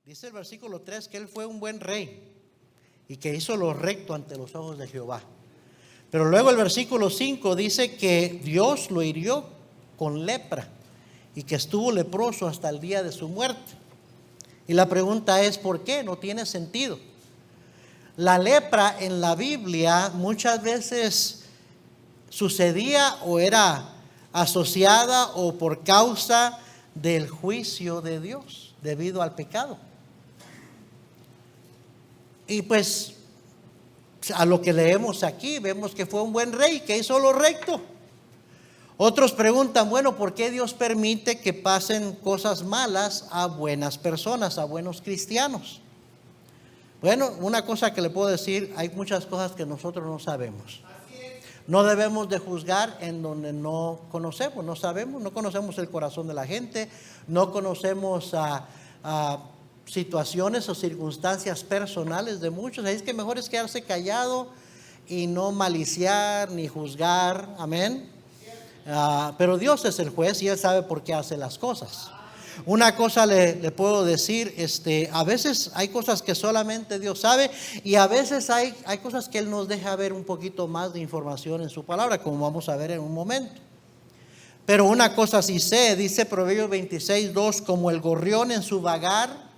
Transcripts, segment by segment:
Dice el versículo 3 que él fue un buen rey y que hizo lo recto ante los ojos de Jehová. Pero luego el versículo 5 dice que Dios lo hirió con lepra y que estuvo leproso hasta el día de su muerte. Y la pregunta es, ¿por qué? No tiene sentido. La lepra en la Biblia muchas veces sucedía o era asociada o por causa del juicio de Dios debido al pecado. Y pues a lo que leemos aquí vemos que fue un buen rey que hizo lo recto. Otros preguntan, bueno, ¿por qué Dios permite que pasen cosas malas a buenas personas, a buenos cristianos? Bueno, una cosa que le puedo decir, hay muchas cosas que nosotros no sabemos. No debemos de juzgar en donde no conocemos, no sabemos, no conocemos el corazón de la gente, no conocemos a situaciones o circunstancias personales de muchos. Ahí es que mejor es quedarse callado y no maliciar ni juzgar, amén. Pero Dios es el juez y Él sabe por qué hace las cosas. Una cosa le puedo decir, a veces hay cosas que solamente Dios sabe y a veces hay cosas que Él nos deja ver un poquito más de información en su palabra, como vamos a ver en un momento. Pero una cosa sí sé, dice Proverbios 26:2, como el gorrión en su vagar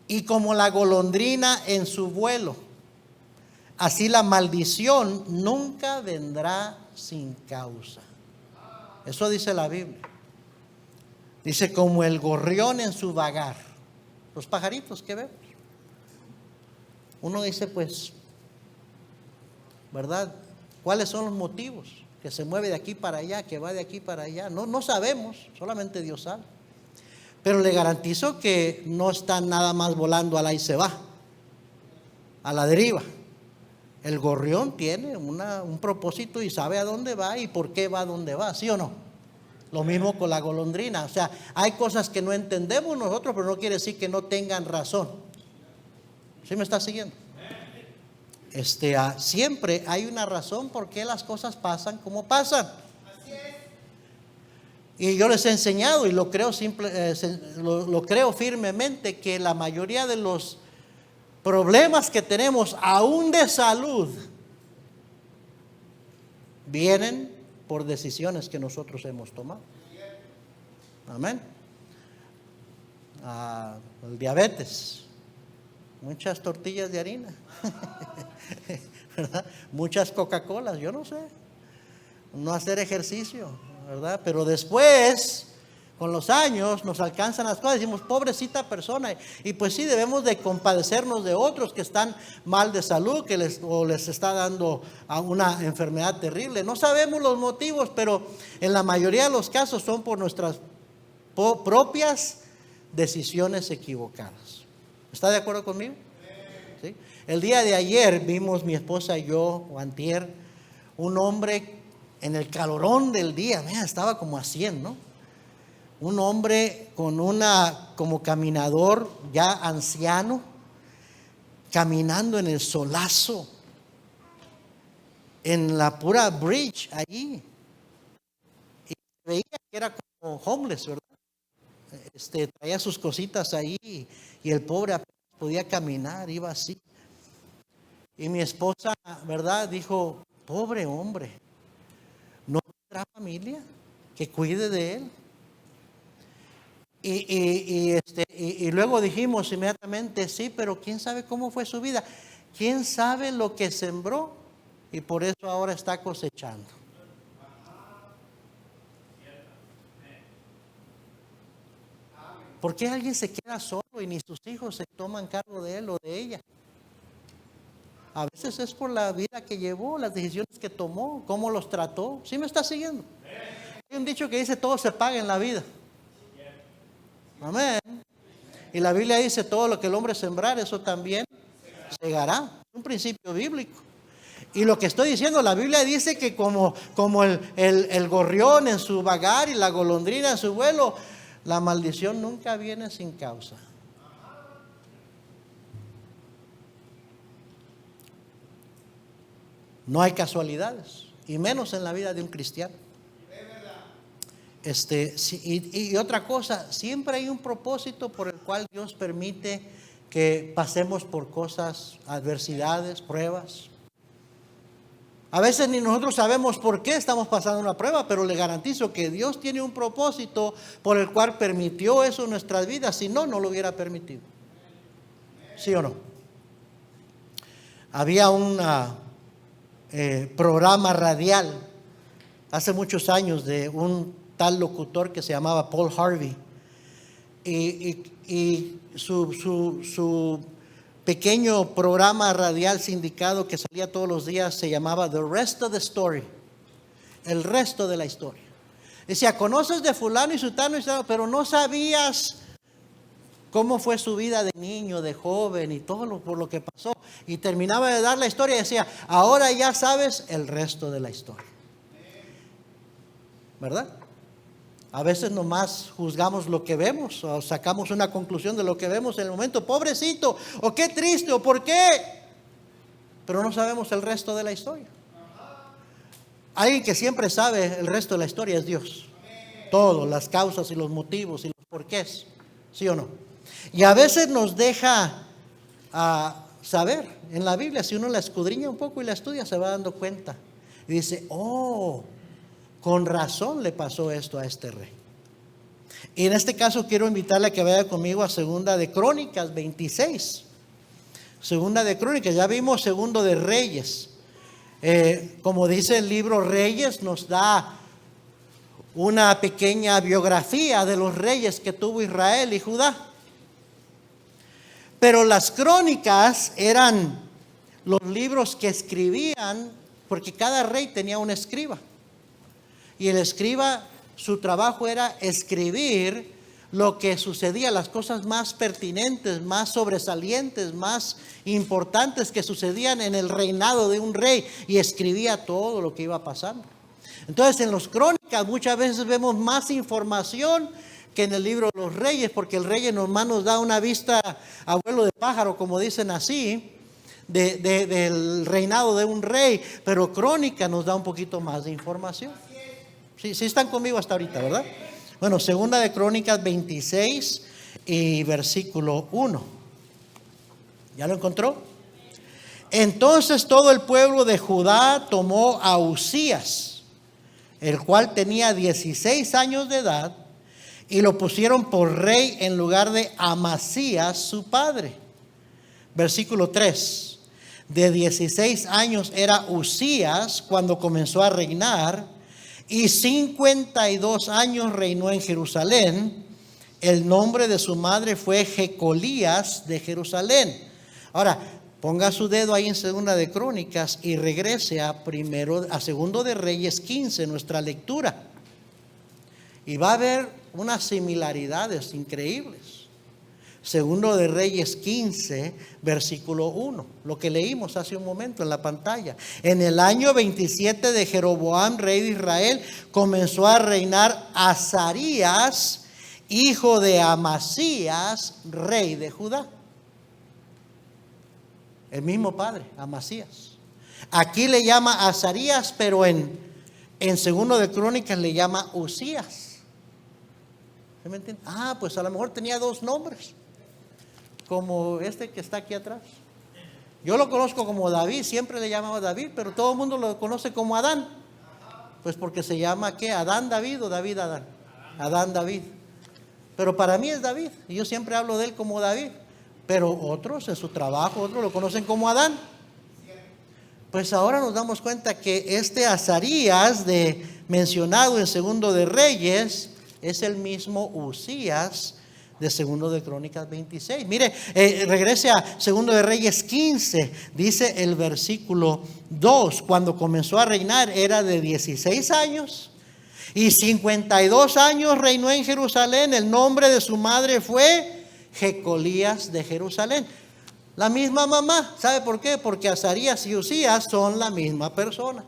y como la golondrina en su vuelo, así la maldición nunca vendrá sin causa. Eso dice la Biblia. Dice como el gorrión en su vagar. Los pajaritos que vemos. Uno dice pues, ¿verdad? ¿Cuáles son los motivos? Que se mueve de aquí para allá, que va de aquí para allá. No sabemos, solamente Dios sabe. Pero le garantizo que no están nada más volando a la y se va, a la deriva. El gorrión tiene un propósito y sabe a dónde va y por qué va a dónde va, ¿sí o no? Lo mismo con la golondrina. O sea, hay cosas que no entendemos nosotros, pero no quiere decir que no tengan razón. ¿Sí me está siguiendo? Siempre hay una razón por qué las cosas pasan como pasan. Y yo les he enseñado y lo creo firmemente que la mayoría de los problemas que tenemos, aún de salud, vienen por decisiones que nosotros hemos tomado. Amén. El diabetes, muchas tortillas de harina, ¿verdad? Muchas Coca-Colas, yo no sé, no hacer ejercicio, ¿verdad? Pero después, con los años, nos alcanzan las cosas, decimos, pobrecita persona. Y pues sí, debemos de compadecernos de otros que están mal de salud, que les está dando a una enfermedad terrible. No sabemos los motivos, pero en la mayoría de los casos son por nuestras propias decisiones equivocadas. ¿Está de acuerdo conmigo? ¿Sí? El día de ayer vimos mi esposa y yo, o antier, un hombre en el calorón del día, estaba como a 100, ¿no? Un hombre con como caminador ya anciano, caminando en el solazo, en la pura bridge allí. Y veía que era como homeless, ¿verdad? Traía sus cositas ahí y el pobre apenas podía caminar, iba así. Y mi esposa, ¿verdad? Dijo, pobre hombre, ¿no tendrá familia que cuide de él? Y luego dijimos inmediatamente, sí, pero quién sabe cómo fue su vida, quién sabe lo que sembró y por eso ahora está cosechando. ¿Por qué alguien se queda solo y ni sus hijos se toman cargo de él o de ella? A veces es por la vida que llevó, las decisiones que tomó, cómo los trató. ¿Sí me está siguiendo? Hay un dicho que dice, todo se paga en la vida. Amén. Y la Biblia dice, todo lo que el hombre sembrar, eso también segará. Es un principio bíblico. Y lo que estoy diciendo, la Biblia dice que como el gorrión en su vagar y la golondrina en su vuelo, la maldición nunca viene sin causa. No hay casualidades, y menos en la vida de un cristiano. Y otra cosa, siempre hay un propósito por el cual Dios permite que pasemos por cosas, adversidades, pruebas. A veces ni nosotros sabemos por qué estamos pasando una prueba, pero le garantizo que Dios tiene un propósito por el cual permitió eso en nuestras vidas. Si no, no lo hubiera permitido. ¿Sí o no? Había un programa radial hace muchos años de un tal locutor que se llamaba Paul Harvey, y su pequeño programa radial sindicado que salía todos los días se llamaba The Rest of the Story, el resto de la historia. Decía, conoces de fulano y sutano, pero no sabías cómo fue su vida de niño, de joven y todo por lo que pasó. Y terminaba de dar la historia y decía, ahora ya sabes el resto de la historia. ¿Verdad? A veces nomás juzgamos lo que vemos o sacamos una conclusión de lo que vemos en el momento. Pobrecito, o qué triste, o por qué. Pero no sabemos el resto de la historia. Alguien que siempre sabe el resto de la historia es Dios. Todo, las causas y los motivos y los porqués. ¿Sí o no? Y a veces nos deja saber en la Biblia, si uno la escudriña un poco y la estudia, se va dando cuenta. Y dice, con razón le pasó esto a este rey. Y en este caso quiero invitarle a que vaya conmigo a Segunda de Crónicas 26. Segunda de Crónicas, ya vimos Segundo de Reyes. Como dice el libro Reyes, nos da una pequeña biografía de los reyes que tuvo Israel y Judá. Pero las crónicas eran los libros que escribían, porque cada rey tenía un escriba. Y el escriba, su trabajo era escribir lo que sucedía, las cosas más pertinentes, más sobresalientes, más importantes que sucedían en el reinado de un rey, y escribía todo lo que iba pasando. Entonces en los Crónicas muchas veces vemos más información que en el libro de los Reyes, porque el rey nomás nos da una vista a vuelo de pájaro, como dicen así, del reinado de un rey, pero Crónica nos da un poquito más de información. Sí están conmigo hasta ahorita, ¿verdad? Bueno, segunda de Crónicas 26 y versículo 1. ¿Ya lo encontró? Entonces todo el pueblo de Judá tomó a Uzías, el cual tenía 16 años de edad, y lo pusieron por rey en lugar de Amasías su padre. Versículo 3. De 16 años era Uzías cuando comenzó a reinar, y 52 años reinó en Jerusalén. El nombre de su madre fue Jecolías de Jerusalén. Ahora, ponga su dedo ahí en segunda de Crónicas y regrese a segundo de Reyes 15, nuestra lectura. Y va a haber unas similaridades increíbles. Segundo de Reyes 15, versículo 1, lo que leímos hace un momento en la pantalla. En el año 27 de Jeroboam, rey de Israel, comenzó a reinar Azarías, hijo de Amasías, rey de Judá. El mismo padre, Amasías. Aquí le llama Azarías, pero en segundo de Crónicas le llama Uzías. ¿Se me entiende? Pues a lo mejor tenía dos nombres, como este que está aquí atrás. Yo lo conozco como David, siempre le llamaba David, pero todo el mundo lo conoce como Adán. Pues porque se llama ¿qué? Adán David o David Adán. Adán David. Pero para mí es David, y yo siempre hablo de él como David. Pero otros en su trabajo, otros lo conocen como Adán. Pues ahora nos damos cuenta que este Azarías mencionado en segundo de Reyes es el mismo Uzías de segundo de Crónicas 26. Mire, regrese a segundo de Reyes 15, dice el versículo 2, cuando comenzó a reinar era de 16 años y 52 años reinó en Jerusalén. El nombre de su madre fue Jecolías de Jerusalén. La misma mamá. ¿Sabe por qué? Porque Azarías y Uzías son la misma persona.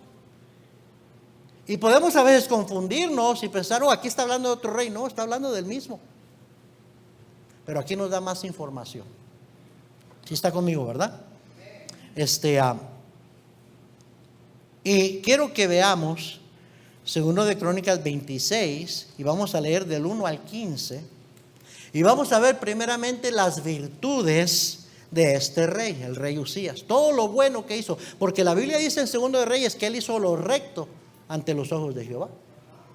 Y podemos a veces confundirnos y pensar, aquí está hablando de otro rey. No, está hablando del mismo. Pero aquí nos da más información. ¿Sí está conmigo, verdad? Y quiero que veamos segundo de Crónicas 26, y vamos a leer del 1 al 15. Y vamos a ver primeramente las virtudes de este rey, el rey Uzías. Todo lo bueno que hizo. Porque la Biblia dice en segundo de Reyes que él hizo lo recto ante los ojos de Jehová.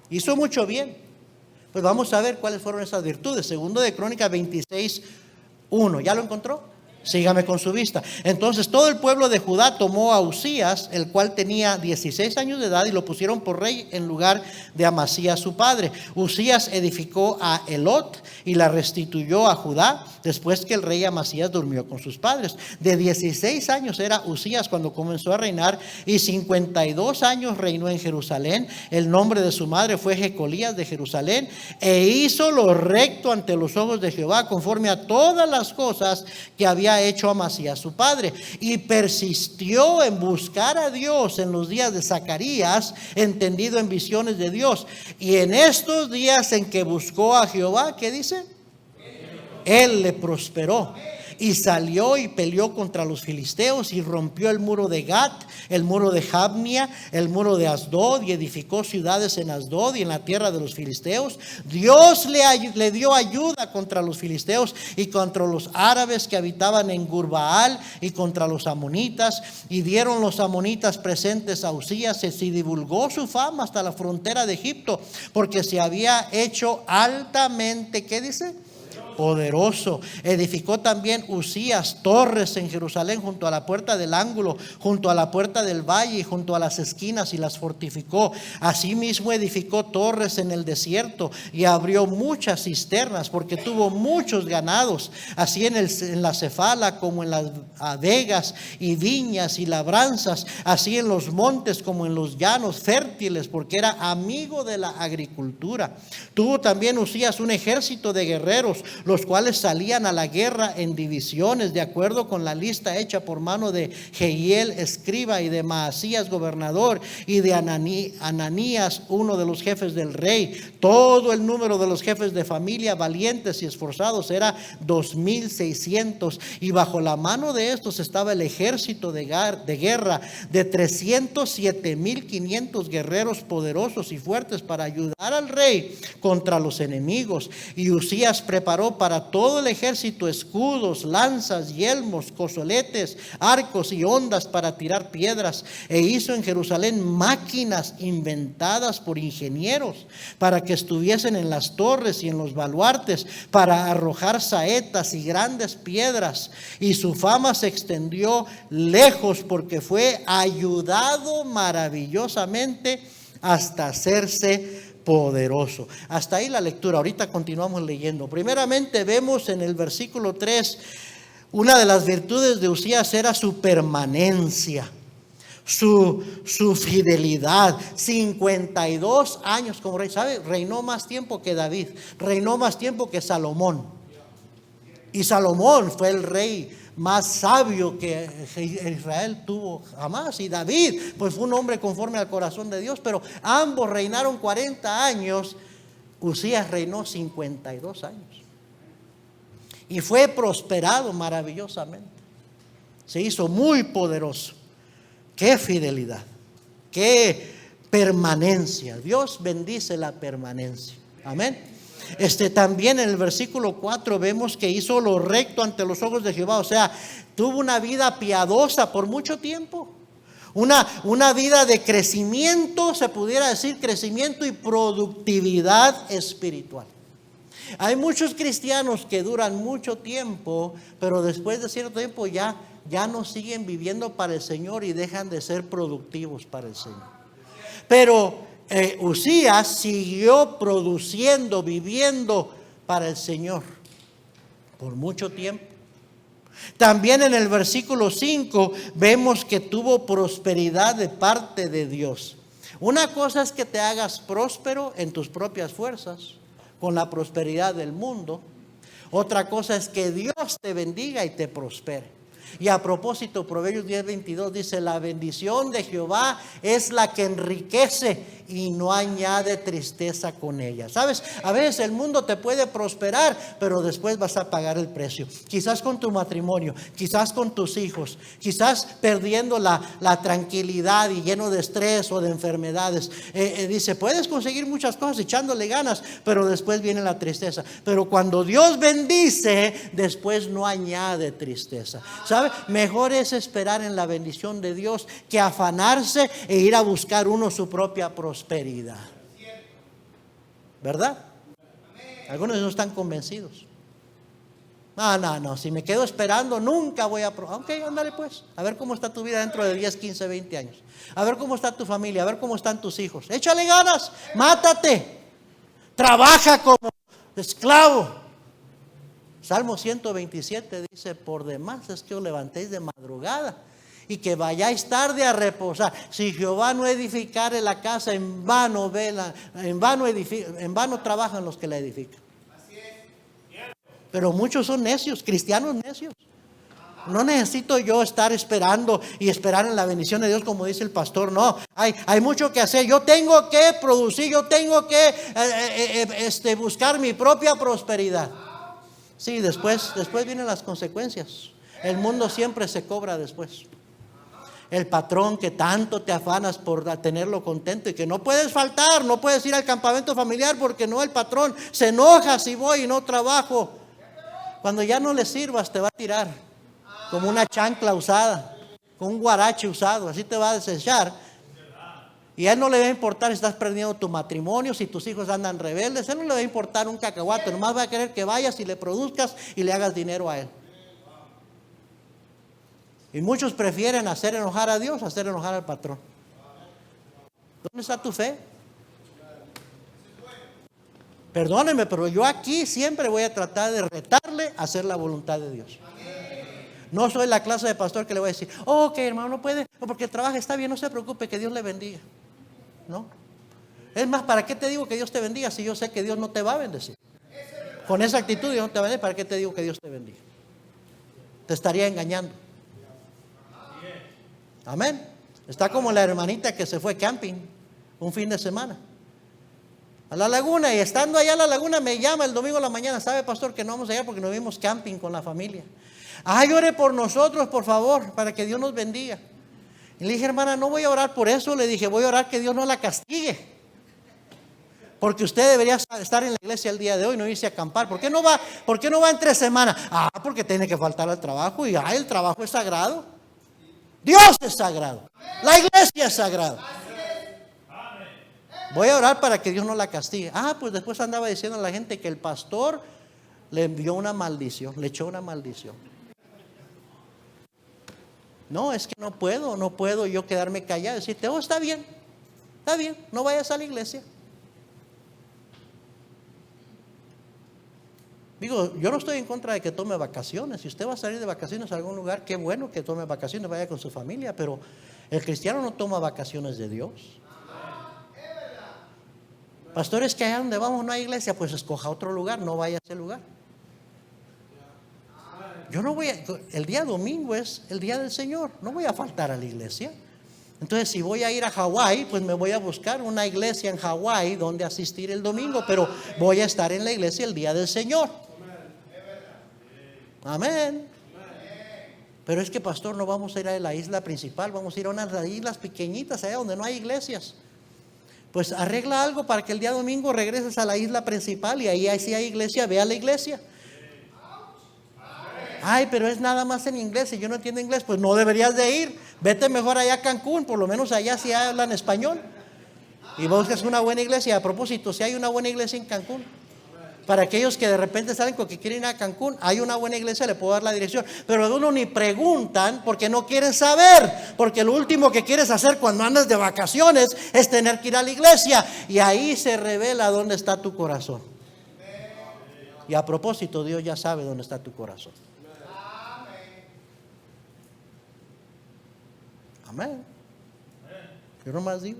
Hizo mucho bien. Pues vamos a ver cuáles fueron esas virtudes. Segundo de Crónicas 26, 1. ¿Ya lo encontró? Sígame con su vista. Entonces todo el pueblo de Judá tomó a Uzías, el cual tenía 16 años de edad, y lo pusieron por rey en lugar de Amasías su padre. Uzías edificó a Elot y la restituyó a Judá después que el rey Amasías durmió con sus padres. De 16 años era Uzías cuando comenzó a reinar, y 52 años reinó en Jerusalén. El nombre de su madre fue Jecolías de Jerusalén, e hizo lo recto ante los ojos de Jehová, conforme a todas las cosas que había hecho Amasías su padre, y persistió en buscar a Dios en los días de Zacarías, entendido en visiones de Dios. Y en estos días en que buscó a Jehová, ¿qué dice? Él le prosperó, y salió y peleó contra los filisteos, y rompió el muro de Gat, el muro de Jabnia, el muro de Asdod, y edificó ciudades en Asdod y en la tierra de los filisteos. Dios le dio ayuda contra los filisteos y contra los árabes que habitaban en Gurbaal, y contra los amonitas, y dieron los amonitas presentes a Uzías, y divulgó su fama hasta la frontera de Egipto, porque se había hecho altamente, ¿qué dice? poderoso. Edificó también Usías torres en Jerusalén junto a la puerta del ángulo, junto a la puerta del valle y junto a las esquinas, y las fortificó. Asimismo edificó torres en el desierto y abrió muchas cisternas, porque tuvo muchos ganados, así en la cefala como en las vegas y viñas y labranzas, así en los montes como en los llanos fértiles, porque era amigo de la agricultura. Tuvo también Usías un ejército de guerreros, los cuales salían a la guerra en divisiones, de acuerdo con la lista hecha por mano de Jehiel escriba, y de Maasías gobernador, y de Ananías uno de los jefes del rey. Todo el número de los jefes de familia valientes y esforzados era 2,600, y bajo la mano de estos estaba el ejército de guerra de 307,500 guerreros poderosos y fuertes para ayudar al rey contra los enemigos. Y Usías preparó para todo el ejército escudos, lanzas, yelmos, cozoletes, arcos y hondas para tirar piedras, e hizo en Jerusalén máquinas inventadas por ingenieros para que estuviesen en las torres y en los baluartes, para arrojar saetas y grandes piedras. Y su fama se extendió lejos, porque fue ayudado maravillosamente hasta hacerse poderoso. Hasta ahí la lectura. Ahorita continuamos leyendo. Primeramente vemos en el versículo 3, una de las virtudes de Usías era su permanencia, su fidelidad. 52 años como rey. ¿Sabe? Reinó más tiempo que David, reinó más tiempo que Salomón. Y Salomón fue el rey más sabio que Israel tuvo jamás. Y David, pues fue un hombre conforme al corazón de Dios. Pero ambos reinaron 40 años. Usías reinó 52 años. Y fue prosperado maravillosamente. Se hizo muy poderoso. Qué fidelidad, qué permanencia. Dios bendice la permanencia. Amén. También en el versículo 4 vemos que hizo lo recto ante los ojos de Jehová. O sea, tuvo una vida piadosa por mucho tiempo. Una vida de crecimiento, se pudiera decir, crecimiento y productividad espiritual. Hay muchos cristianos que duran mucho tiempo, pero después de cierto tiempo ya no siguen viviendo para el Señor y dejan de ser productivos para el Señor. Pero Usías siguió produciendo, viviendo para el Señor por mucho tiempo. También en el versículo 5 vemos que tuvo prosperidad de parte de Dios. Una cosa es que te hagas próspero en tus propias fuerzas, con la prosperidad del mundo. Otra cosa es que Dios te bendiga y te prospere. Y a propósito, Proverbios 10:22 dice: la bendición de Jehová es la que enriquece y no añade tristeza con ella. ¿Sabes? A veces el mundo te puede prosperar, pero después vas a pagar el precio. Quizás con tu matrimonio, quizás con tus hijos, quizás perdiendo la tranquilidad y lleno de estrés o de enfermedades. Dice, puedes conseguir muchas cosas echándole ganas, pero después viene la tristeza. Pero cuando Dios bendice, después no añade tristeza. ¿Sabe? Mejor es esperar en la bendición de Dios que afanarse e ir a buscar uno su propia prosperidad. ¿Verdad? Algunos no están convencidos. No, si me quedo esperando nunca voy a... Ok, ándale pues, a ver cómo está tu vida dentro de 10, 15, 20 años. A ver cómo está tu familia, a ver cómo están tus hijos. Échale ganas, mátate, trabaja como esclavo. Salmo 127 dice: por demás es que os levantéis de madrugada y que vayáis tarde a reposar. Si Jehová no edificare la casa, en vano trabajan los que la edifican. Pero muchos son necios, cristianos necios. No necesito yo estar esperando y esperar en la bendición de Dios, como dice el pastor. No, hay mucho que hacer. Yo tengo que producir, yo tengo que buscar mi propia prosperidad. Sí, después vienen las consecuencias. El mundo siempre se cobra después. El patrón que tanto te afanas por tenerlo contento y que no puedes faltar, no puedes ir al campamento familiar porque no, el patrón se enoja si voy y no trabajo. Cuando ya no le sirvas, te va a tirar como una chancla usada, con un guarache usado, así te va a desechar. Y a Él no le va a importar si estás perdiendo tu matrimonio, si tus hijos andan rebeldes. A Él no le va a importar un cacahuate. Nomás va a querer que vayas y le produzcas y le hagas dinero a Él. Y muchos prefieren hacer enojar a Dios, hacer enojar al patrón. ¿Dónde está tu fe? Perdónenme, pero yo aquí siempre voy a tratar de retarle a hacer la voluntad de Dios. No soy la clase de pastor que le voy a decir, ok, hermano, no puede, o porque trabaja, está bien, no se preocupe, que Dios le bendiga. No. Es más, ¿para qué te digo que Dios te bendiga si yo sé que Dios no te va a bendecir? Con esa actitud Dios no te va a bendecir. ¿Para qué te digo que Dios te bendiga? Te estaría engañando. Amén. Está como la hermanita que se fue camping un fin de semana a la laguna, y estando allá en la laguna me llama el domingo a la mañana, ¿sabe, pastor, que no vamos allá porque nos vimos camping con la familia? Ay, ore por nosotros, por favor, para que Dios nos bendiga. Y le dije, hermana, no voy a orar por eso. Le dije, voy a orar que Dios no la castigue, porque usted debería estar en la iglesia el día de hoy, no irse a acampar. ¿Por qué no va? ¿Por qué no va entre semana? Porque tiene que faltar al trabajo. Y el trabajo es sagrado. Dios es sagrado. La iglesia es sagrada. Voy a orar para que Dios no la castigue. Pues después andaba diciendo a la gente que el pastor le envió una maldición, le echó una maldición. No, es que no puedo yo quedarme callado y decirte, está bien, no vayas a la iglesia. Digo, yo no estoy en contra de que tome vacaciones. Si usted va a salir de vacaciones a algún lugar, qué bueno que tome vacaciones, vaya con su familia, pero el cristiano no toma vacaciones de Dios. Pastor, es que allá donde vamos no hay iglesia, pues escoja otro lugar, no vaya a ese lugar. Yo no voy el día domingo es el día del Señor, no voy a faltar a la iglesia. Entonces, si voy a ir a Hawái, pues me voy a buscar una iglesia en Hawái donde asistir el domingo, pero voy a estar en la iglesia el día del Señor. Amén. Pero es que, pastor, no vamos a ir a la isla principal, vamos a ir a unas islas pequeñitas allá donde no hay iglesias. Pues arregla algo para que el día domingo regreses a la isla principal y ahí sí hay iglesia, ve a la iglesia. Pero es nada más en inglés y yo no entiendo inglés. Pues no deberías de ir, vete mejor allá a Cancún, por lo menos allá sí hablan español. Y buscas una buena iglesia. A propósito, si hay una buena iglesia en Cancún, para aquellos que de repente salen con que quieren ir a Cancún, hay una buena iglesia, le puedo dar la dirección. Pero uno ni preguntan porque no quieren saber, porque lo último que quieres hacer cuando andas de vacaciones es tener que ir a la iglesia, y ahí se revela dónde está tu corazón. Y a propósito, Dios ya sabe dónde está tu corazón. Amén. Yo nomás digo.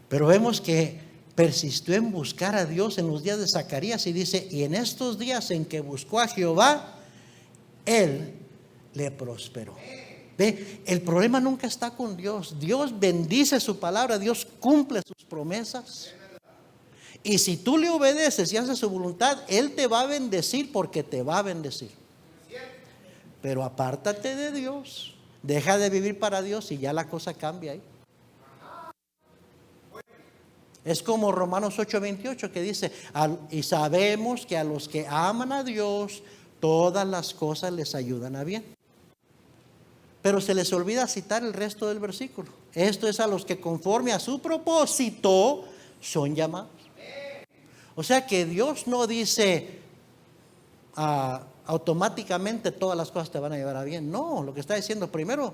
Pero vemos que persistió en buscar a Dios en los días de Zacarías, y dice, y en estos días en que buscó a Jehová, Él le prosperó. Ve, el problema nunca está con Dios. Dios bendice su palabra, Dios cumple sus promesas. Y si tú le obedeces y haces su voluntad, Él te va a bendecir porque te va a bendecir. Pero apártate de Dios, deja de vivir para Dios y ya la cosa cambia ahí. Es como Romanos 8:28 que dice, y sabemos que a los que aman a Dios, todas las cosas les ayudan a bien. Pero se les olvida citar el resto del versículo. Esto es a los que conforme a su propósito son llamados. O sea que Dios no dice automáticamente todas las cosas te van a llevar a bien. No, lo que está diciendo, primero,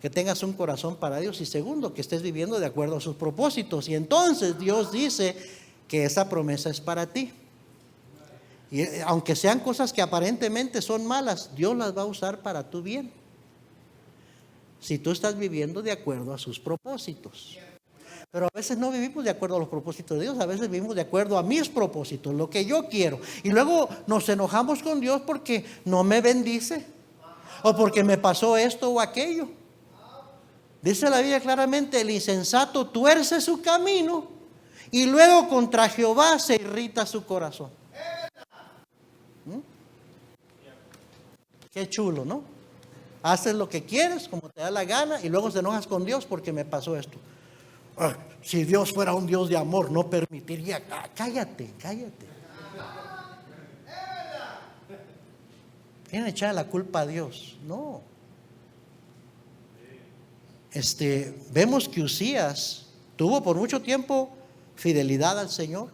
que tengas un corazón para Dios, y segundo, que estés viviendo de acuerdo a sus propósitos. Y entonces Dios dice que esa promesa es para ti. Y aunque sean cosas que aparentemente son malas, Dios las va a usar para tu bien, si tú estás viviendo de acuerdo a sus propósitos. Pero a veces no vivimos de acuerdo a los propósitos de Dios, a veces vivimos de acuerdo a mis propósitos, lo que yo quiero. Y luego nos enojamos con Dios porque no me bendice, o porque me pasó esto o aquello. Dice la Biblia claramente, el insensato tuerce su camino y luego contra Jehová se irrita su corazón. Qué chulo, ¿no? Haces lo que quieres, como te da la gana, y luego te enojas con Dios porque me pasó esto. Si Dios fuera un Dios de amor, no permitiría. Cállate. Quieren echar la culpa a Dios. No. vemos que Uzías tuvo por mucho tiempo fidelidad al Señor,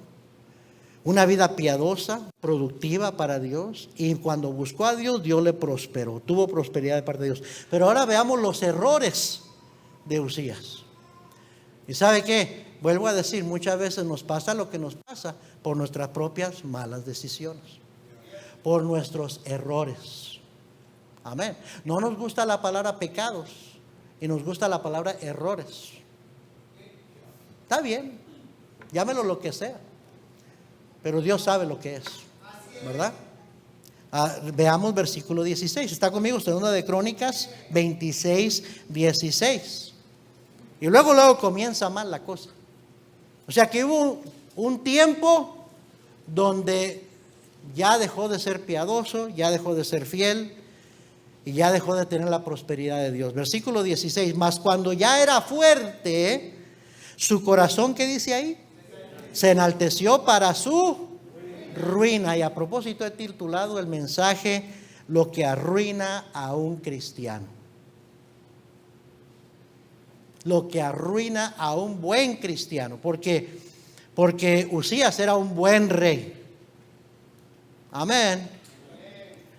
una vida piadosa, productiva para Dios, y cuando buscó a Dios, Dios le prosperó, tuvo prosperidad de parte de Dios. Pero ahora veamos los errores de Uzías. ¿Y sabe qué? Vuelvo a decir, muchas veces nos pasa lo que nos pasa por nuestras propias malas decisiones, por nuestros errores. Amén. No nos gusta la palabra pecados y nos gusta la palabra errores. Está bien, llámelo lo que sea, pero Dios sabe lo que es, ¿verdad? Veamos versículo 16. Está conmigo, segunda de Crónicas 26, 16. Y luego comienza mal la cosa. O sea que hubo un tiempo donde ya dejó de ser piadoso, ya dejó de ser fiel y ya dejó de tener la prosperidad de Dios. Versículo 16. Mas cuando ya era fuerte, su corazón, ¿qué dice ahí? Se enalteció para su ruina. Y a propósito he titulado el mensaje: lo que arruina a un cristiano. Lo que arruina a un buen cristiano. Porque Uzías era un buen rey. Amén.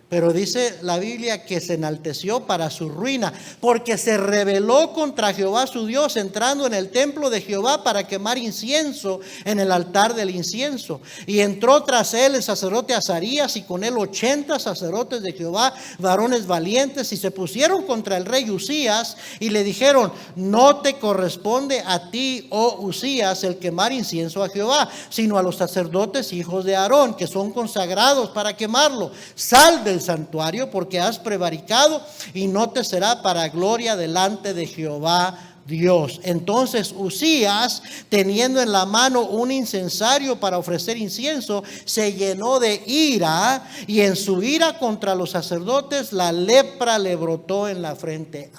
Pero dice la Biblia que se enalteció para su ruina, porque se rebeló contra Jehová su Dios, entrando en el templo de Jehová para quemar incienso en el altar del incienso. Y entró tras él el sacerdote Azarías, y con él 80 sacerdotes de Jehová, varones valientes, y se pusieron contra el rey Uzías y le dijeron: no te corresponde a ti, oh Uzías, el quemar incienso a Jehová, sino a los sacerdotes hijos de Aarón, que son consagrados para quemarlo. Sal del santuario, porque has prevaricado, y no te será para gloria delante de Jehová Dios. Entonces Uzías, teniendo en la mano un incensario para ofrecer incienso, se llenó de ira, y en su ira contra los sacerdotes la lepra le brotó en la frente.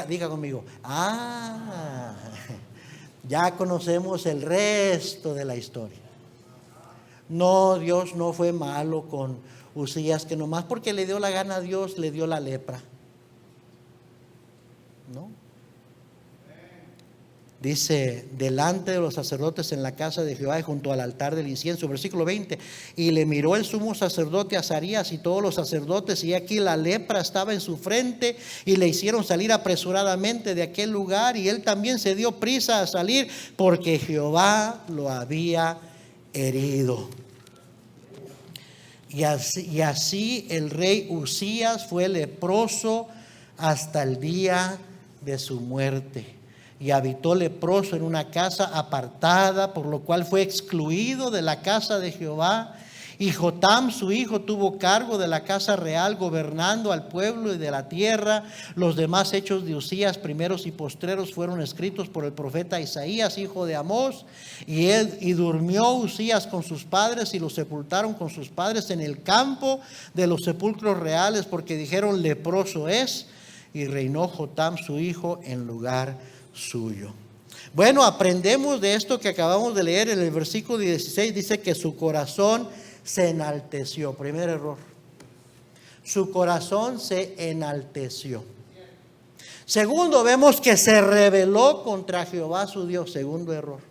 Diga conmigo, ya conocemos el resto de la historia. No, Dios no fue malo con Uzías, que nomás porque le dio la gana a Dios le dio la lepra. No. Dice: delante de los sacerdotes en la casa de Jehová y junto al altar del incienso. Versículo 20. Y le miró el sumo sacerdote Azarías y todos los sacerdotes, y aquí la lepra estaba en su frente, y le hicieron salir apresuradamente de aquel lugar, y él también se dio prisa a salir, porque Jehová lo había herido. Y así el rey Uzías fue leproso hasta el día de su muerte, y habitó leproso en una casa apartada, por lo cual fue excluido de la casa de Jehová. Y Jotam su hijo tuvo cargo de la casa real, gobernando al pueblo y de la tierra. Los demás hechos de Uzías, primeros y postreros, fueron escritos por el profeta Isaías, hijo de Amós. Y durmió Uzías con sus padres, y lo sepultaron con sus padres en el campo de los sepulcros reales, porque dijeron: leproso es. Y reinó Jotam su hijo en lugar suyo. Bueno, aprendemos de esto que acabamos de leer en el versículo 16. Dice que su corazón se enalteció. Primer error: su corazón se enalteció. Segundo, vemos que se rebeló contra Jehová su Dios. Segundo error.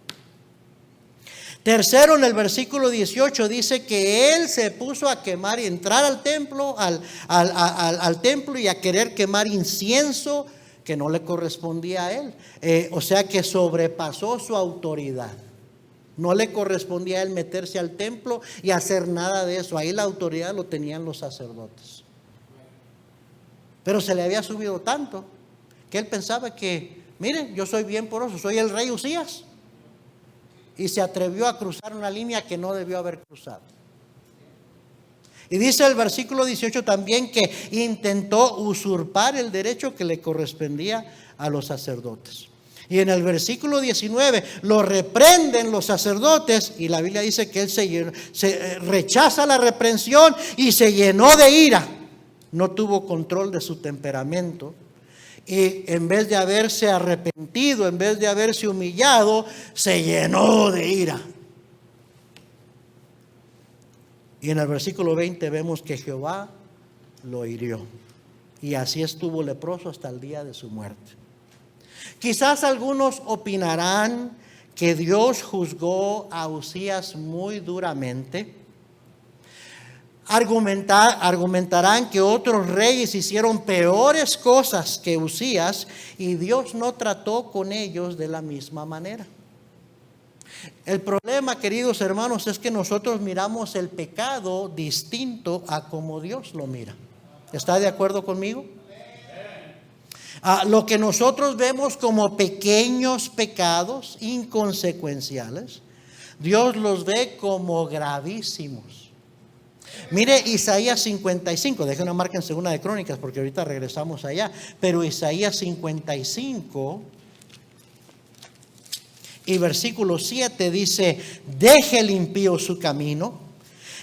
Tercero, en el versículo 18 dice que él se puso a quemar y entrar al templo, al templo, y a querer quemar incienso que no le correspondía a él. O sea que sobrepasó su autoridad. No le correspondía a él meterse al templo y hacer nada de eso. Ahí la autoridad lo tenían los sacerdotes. Pero se le había subido tanto que él pensaba que, miren, yo soy bien poroso, soy el rey Uzías. Y se atrevió a cruzar una línea que no debió haber cruzado. Y dice el versículo 18 también que intentó usurpar el derecho que le correspondía a los sacerdotes. Y en el versículo 19 lo reprenden los sacerdotes, y la Biblia dice que él se rechaza la reprensión y se llenó de ira. No tuvo control de su temperamento, y en vez de haberse arrepentido, en vez de haberse humillado, se llenó de ira. Y en el versículo 20 vemos que Jehová lo hirió. y así estuvo leproso hasta el día de su muerte. Quizás algunos opinarán que Dios juzgó a Uzías muy duramente. Argumentarán que otros reyes hicieron peores cosas que Uzías y Dios no trató con ellos de la misma manera. El problema, queridos hermanos, es que nosotros miramos el pecado distinto a como Dios lo mira. ¿Está de acuerdo conmigo? Lo que nosotros vemos como pequeños pecados inconsecuenciales, Dios los ve como gravísimos. Mire Isaías 55, deje una marca en Segunda de Crónicas porque ahorita regresamos allá, pero Isaías 55 y versículo 7 dice: deje el impío su camino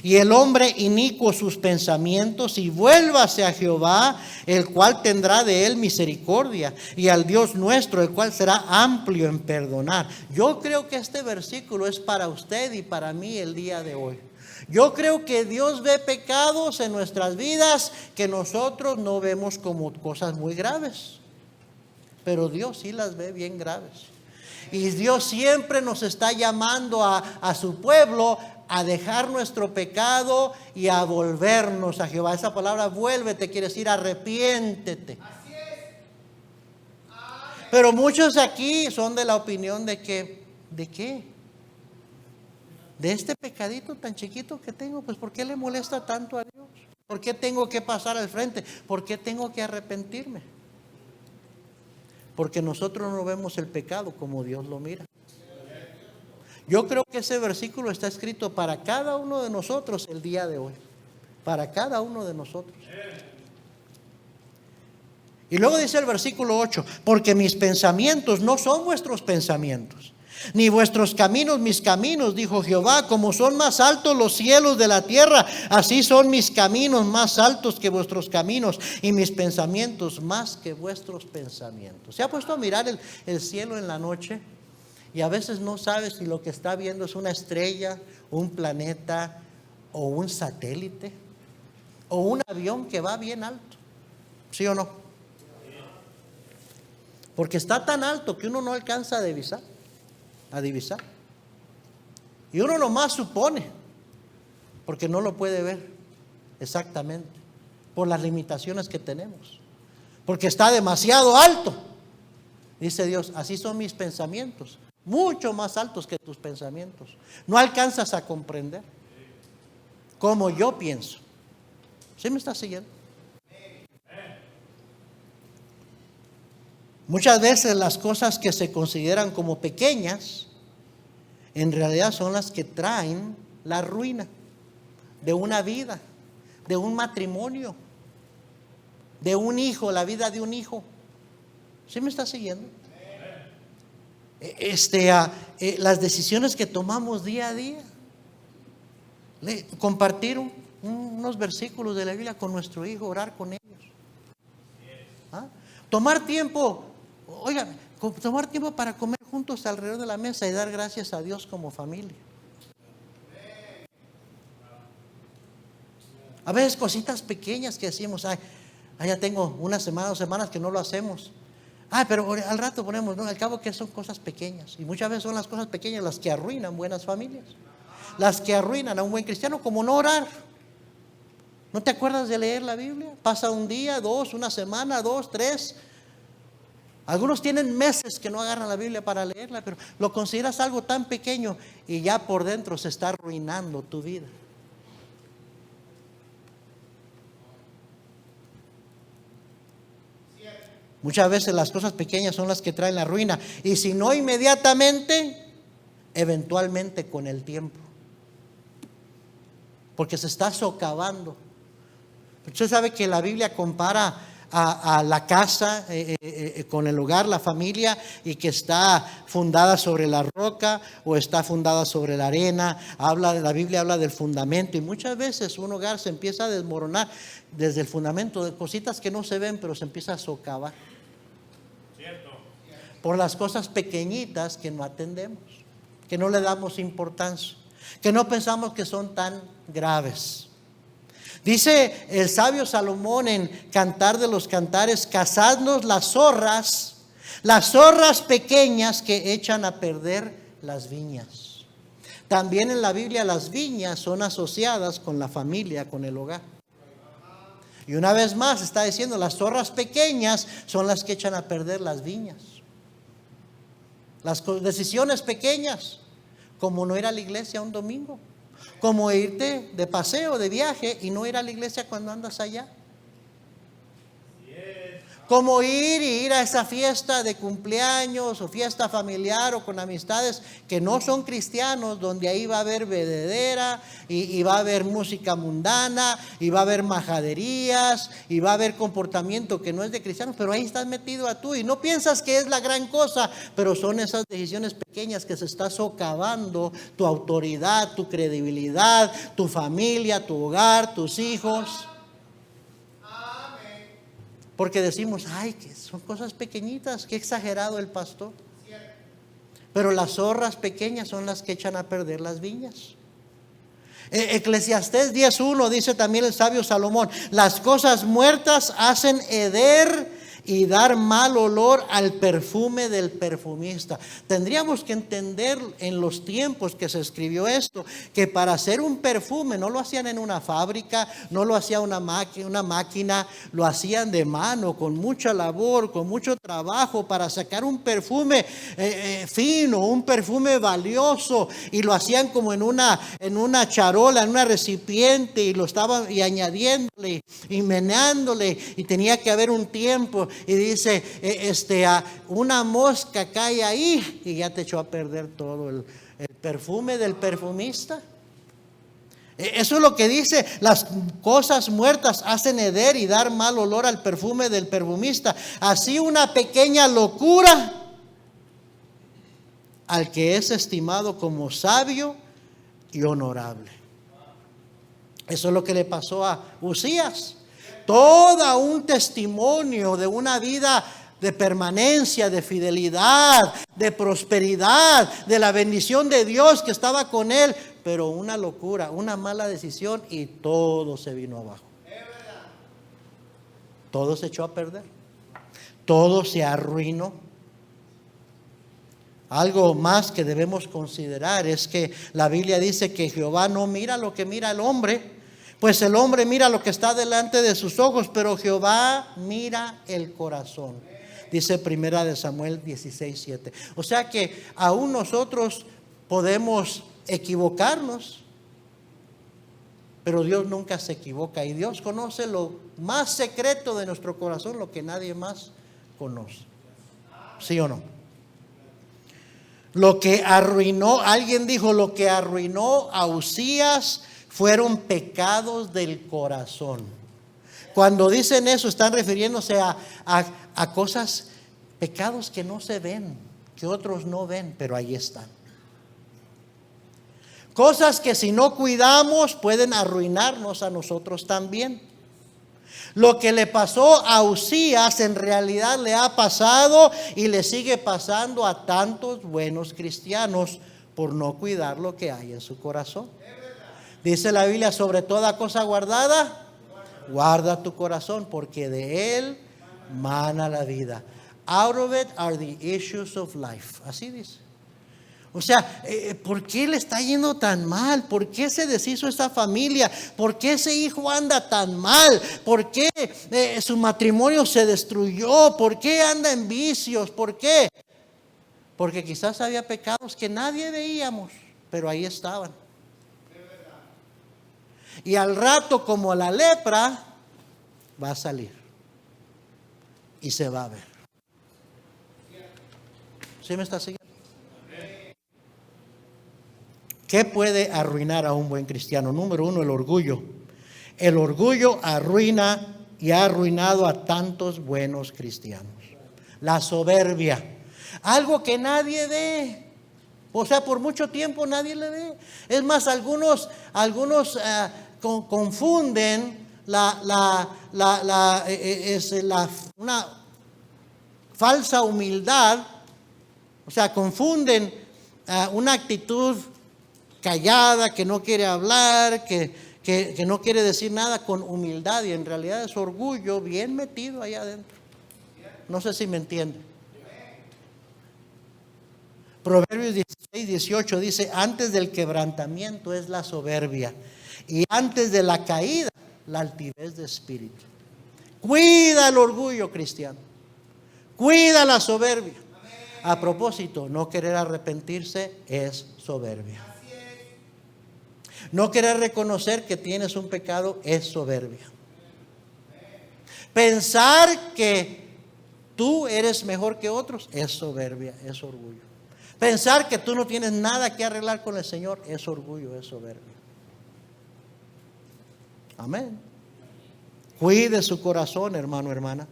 y el hombre inicuo sus pensamientos, y vuélvase a Jehová, el cual tendrá de él misericordia, y al Dios nuestro, el cual será amplio en perdonar. Yo creo que este versículo es para usted y para mí el día de hoy. Yo creo que Dios ve pecados en nuestras vidas que nosotros no vemos como cosas muy graves, pero Dios sí las ve bien graves. Y Dios siempre nos está llamando a su pueblo a dejar nuestro pecado y a volvernos a Jehová. Esa palabra vuélvete quiere decir arrepiéntete. Así es. Pero muchos aquí son de la opinión de que, ¿de qué? De este pecadito tan chiquito que tengo, pues ¿por qué le molesta tanto a Dios? ¿Por qué tengo que pasar al frente? ¿Por qué tengo que arrepentirme? Porque nosotros no vemos el pecado como Dios lo mira. Yo creo que ese versículo está escrito para cada uno de nosotros el día de hoy. Para cada uno de nosotros. Y luego dice el versículo 8: porque mis pensamientos no son vuestros pensamientos, ni vuestros caminos mis caminos, dijo Jehová. Como son más altos los cielos de la tierra, así son mis caminos más altos que vuestros caminos, y mis pensamientos más que vuestros pensamientos. ¿Se ha puesto a mirar el cielo en la noche? Y a veces no sabes si lo que está viendo es una estrella, un planeta, o un satélite, o un avión que va bien alto. ¿Sí o no? Porque está tan alto que uno no alcanza a divisar. Y uno nomás supone, porque no lo puede ver exactamente, por las limitaciones que tenemos. Porque está demasiado alto. Dice Dios: así son mis pensamientos, mucho más altos que tus pensamientos. No alcanzas a comprender como yo pienso. ¿Sí me estás siguiendo? Muchas veces las cosas que se consideran como pequeñas, en realidad son las que traen la ruina de una vida, de un matrimonio, de un hijo, la vida de un hijo. ¿Sí me está siguiendo? Las decisiones que tomamos día a día. Compartir unos versículos de la Biblia con nuestro hijo, orar con ellos. Tomar tiempo, tomar tiempo para comer juntos alrededor de la mesa y dar gracias a Dios como familia. A veces cositas pequeñas que decimos: ya tengo una semana, 2 semanas que no lo hacemos. Pero al rato ponemos, no, al cabo que son cosas pequeñas. Y muchas veces son las cosas pequeñas las que arruinan buenas familias. Las que arruinan a un buen cristiano, como no orar. ¿No te acuerdas de leer la Biblia? Pasa un día, 2, una semana, 2, 3. Algunos tienen meses que no agarran la Biblia para leerla, pero lo consideras algo tan pequeño y ya por dentro se está arruinando tu vida. Muchas veces las cosas pequeñas son las que traen la ruina, y si no inmediatamente, eventualmente con el tiempo, porque se está socavando. Usted sabe que la Biblia compara a la casa con el hogar, la familia, y que está fundada sobre la roca o está fundada sobre la arena. La Biblia habla del fundamento, y muchas veces un hogar se empieza a desmoronar desde el fundamento, de cositas que no se ven, pero se empieza a socavar. Cierto. Por las cosas pequeñitas que no atendemos, que no le damos importancia, que no pensamos que son tan graves. Dice el sabio Salomón en Cantar de los Cantares: cazadnos las zorras pequeñas que echan a perder las viñas. También en la Biblia las viñas son asociadas con la familia, con el hogar. Y una vez más está diciendo, las zorras pequeñas son las que echan a perder las viñas. Las decisiones pequeñas, como no ir a la iglesia un domingo, como irte de paseo, de viaje y no ir a la iglesia cuando andas allá. Como ir a esa fiesta de cumpleaños o fiesta familiar o con amistades que no son cristianos, donde ahí va a haber bebedera y va a haber música mundana y va a haber majaderías y va a haber comportamiento que no es de cristianos, pero ahí estás metido a tú y no piensas que es la gran cosa, pero son esas decisiones pequeñas que se está socavando tu autoridad, tu credibilidad, tu familia, tu hogar, tus hijos. Porque decimos, ay, que son cosas pequeñitas, qué exagerado el pastor. Pero las zorras pequeñas son las que echan a perder las viñas. Eclesiastés 10:1 dice también el sabio Salomón: las cosas muertas hacen heder y dar mal olor al perfume del perfumista. Tendríamos que entender en los tiempos que se escribió esto, que para hacer un perfume no lo hacían en una fábrica, no lo hacía una máquina, lo hacían de mano, con mucha labor, con mucho trabajo, para sacar un perfume fino, un perfume valioso, y lo hacían como en una charola, en una recipiente, y lo estaban añadiéndole y meneándole, y tenía que haber un tiempo. Y dice, una mosca cae ahí y ya te echó a perder todo el perfume del perfumista. Eso es lo que dice: las cosas muertas hacen heder y dar mal olor al perfume del perfumista. Así una pequeña locura al que es estimado como sabio y honorable. Eso es lo que le pasó a Uzías. Todo un testimonio de una vida de permanencia, de fidelidad, de prosperidad, de la bendición de Dios que estaba con él. Pero una locura, una mala decisión y todo se vino abajo. Todo se echó a perder. Todo se arruinó. Algo más que debemos considerar es que la Biblia dice que Jehová no mira lo que mira el hombre, pues el hombre mira lo que está delante de sus ojos, pero Jehová mira el corazón. Dice Primera de Samuel 16:7. O sea que aún nosotros podemos equivocarnos, pero Dios nunca se equivoca, y Dios conoce lo más secreto de nuestro corazón, lo que nadie más conoce. ¿Sí o no? Lo que arruinó, alguien dijo, lo que arruinó a Uzías fueron pecados del corazón. Cuando dicen eso, están refiriéndose a cosas, pecados que no se ven, que otros no ven, pero ahí están. Cosas que si no cuidamos pueden arruinarnos a nosotros también. Lo que le pasó a Uzías en realidad le ha pasado y le sigue pasando a tantos buenos cristianos por no cuidar lo que hay en su corazón. Dice la Biblia: sobre toda cosa guardada, guarda tu corazón, porque de él mana la vida. Out of it are the issues of life. Así dice. O sea, ¿por qué le está yendo tan mal? ¿Por qué se deshizo esta familia? ¿Por qué ese hijo anda tan mal? ¿Por qué su matrimonio se destruyó? ¿Por qué anda en vicios? ¿Por qué? Porque quizás había pecados que nadie veíamos, pero ahí estaban. Y al rato, como la lepra, va a salir y se va a ver. ¿Sí me está siguiendo? ¿Qué puede arruinar a un buen cristiano? Número uno, el orgullo. El orgullo arruina y ha arruinado a tantos buenos cristianos. La soberbia, algo que nadie ve. O sea, por mucho tiempo nadie le ve. Es más, algunos confunden una falsa humildad. O sea, confunden una actitud callada, que no quiere hablar, que que no quiere decir nada con humildad y en realidad es orgullo bien metido ahí adentro. No sé si me entiende. Proverbios 16:18 dice: antes del quebrantamiento es la soberbia, y antes de la caída la altivez de espíritu. Cuida el orgullo, cristiano. Cuida la soberbia. A propósito, no querer arrepentirse es soberbia. No querer reconocer que tienes un pecado es soberbia. Pensar que tú eres mejor que otros es soberbia, es orgullo. Pensar que tú no tienes nada que arreglar con el Señor es orgullo, es soberbia. Amén. Cuide su corazón, hermano, hermana.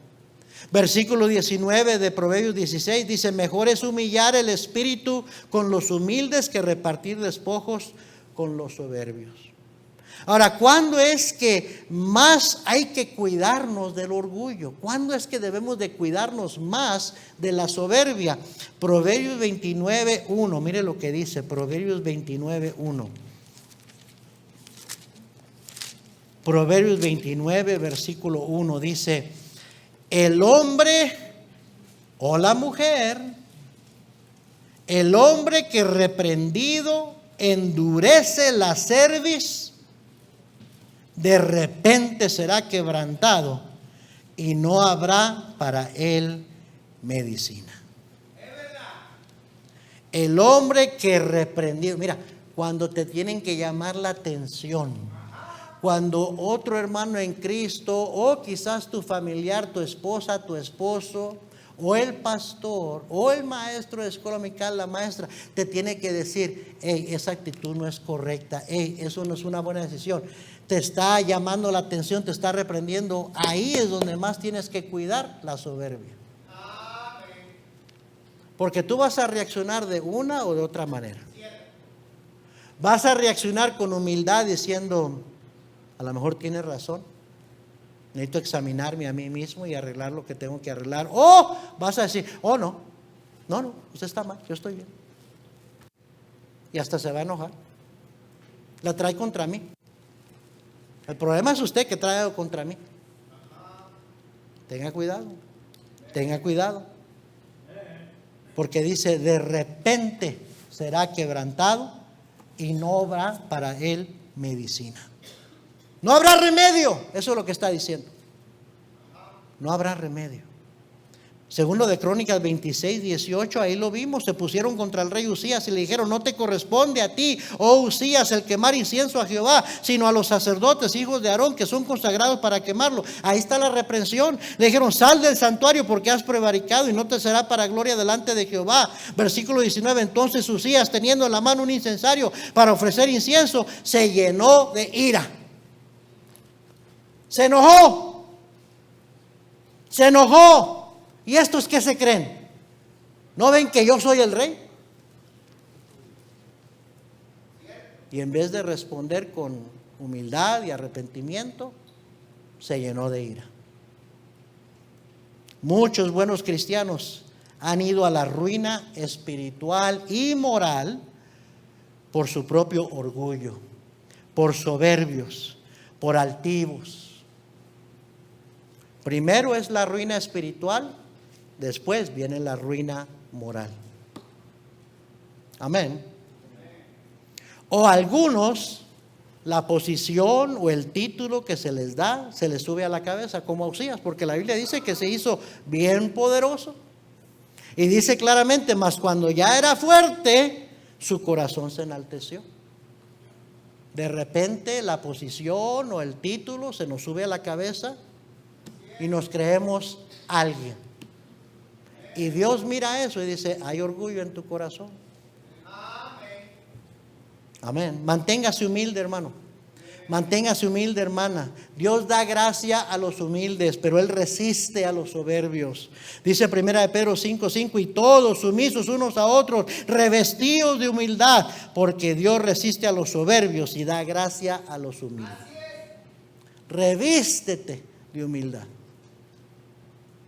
Versículo 19 de Proverbios 16 dice: mejor es humillar el espíritu con los humildes que repartir despojos con los soberbios. Ahora, ¿cuándo es que más hay que cuidarnos del orgullo? ¿Cuándo es que debemos de cuidarnos más de la soberbia? Proverbios 29:1, mire lo que dice Proverbios 29:1. Proverbios 29, versículo 1 dice: el hombre o la mujer, el hombre que reprendido endurece la cerviz, de repente será quebrantado y no habrá para él medicina. El hombre que reprendido, mira, cuando te tienen que llamar la atención, cuando otro hermano en Cristo, o quizás tu familiar, tu esposa, tu esposo, o el pastor, o el maestro de escuela dominical, la maestra, te tiene que decir: hey, esa actitud no es correcta, hey, eso no es una buena decisión. Te está llamando la atención, te está reprendiendo. Ahí es donde más tienes que cuidar la soberbia. Porque tú vas a reaccionar de una o de otra manera. Vas a reaccionar con humildad diciendo: a lo mejor tienes razón, necesito examinarme a mí mismo y arreglar lo que tengo que arreglar. O vas a decir: oh, no, usted está mal, yo estoy bien. Y hasta se va a enojar. La trae contra mí. El problema es usted que trae algo contra mí. Tenga cuidado, tenga cuidado. Porque dice: de repente será quebrantado y no habrá para él medicina. No habrá remedio. Eso es lo que está diciendo. No habrá remedio. Segundo de Crónicas 26:18, ahí lo vimos. Se pusieron contra el rey Usías y le dijeron: no te corresponde a ti, oh Usías, el quemar incienso a Jehová, sino a los sacerdotes, hijos de Aarón, que son consagrados para quemarlo. Ahí está la reprensión. Le dijeron: sal del santuario porque has prevaricado y no te será para gloria delante de Jehová. Versículo 19, entonces Usías, teniendo en la mano un incensario para ofrecer incienso, se llenó de ira. Se enojó. Se enojó. ¿Y estos qué se creen? ¿No ven que yo soy el rey? Y en vez de responder con humildad y arrepentimiento, se llenó de ira. Muchos buenos cristianos han ido a la ruina espiritual y moral por su propio orgullo, por soberbios, por altivos. Primero es la ruina espiritual, después viene la ruina moral. Amén. O algunos, la posición o el título que se les da, se les sube a la cabeza, como a Usías, porque la Biblia dice que se hizo bien poderoso. Y dice claramente: mas cuando ya era fuerte, su corazón se enalteció. De repente la posición o el título se nos sube a la cabeza y nos creemos alguien. Y Dios mira eso y dice: hay orgullo en tu corazón. Amén. Manténgase humilde, hermano. Manténgase humilde, hermana. Dios da gracia a los humildes, pero Él resiste a los soberbios. Dice 1 de Pedro 5:5: y todos sumisos unos a otros, revestidos de humildad, porque Dios resiste a los soberbios y da gracia a los humildes. Revístete de humildad.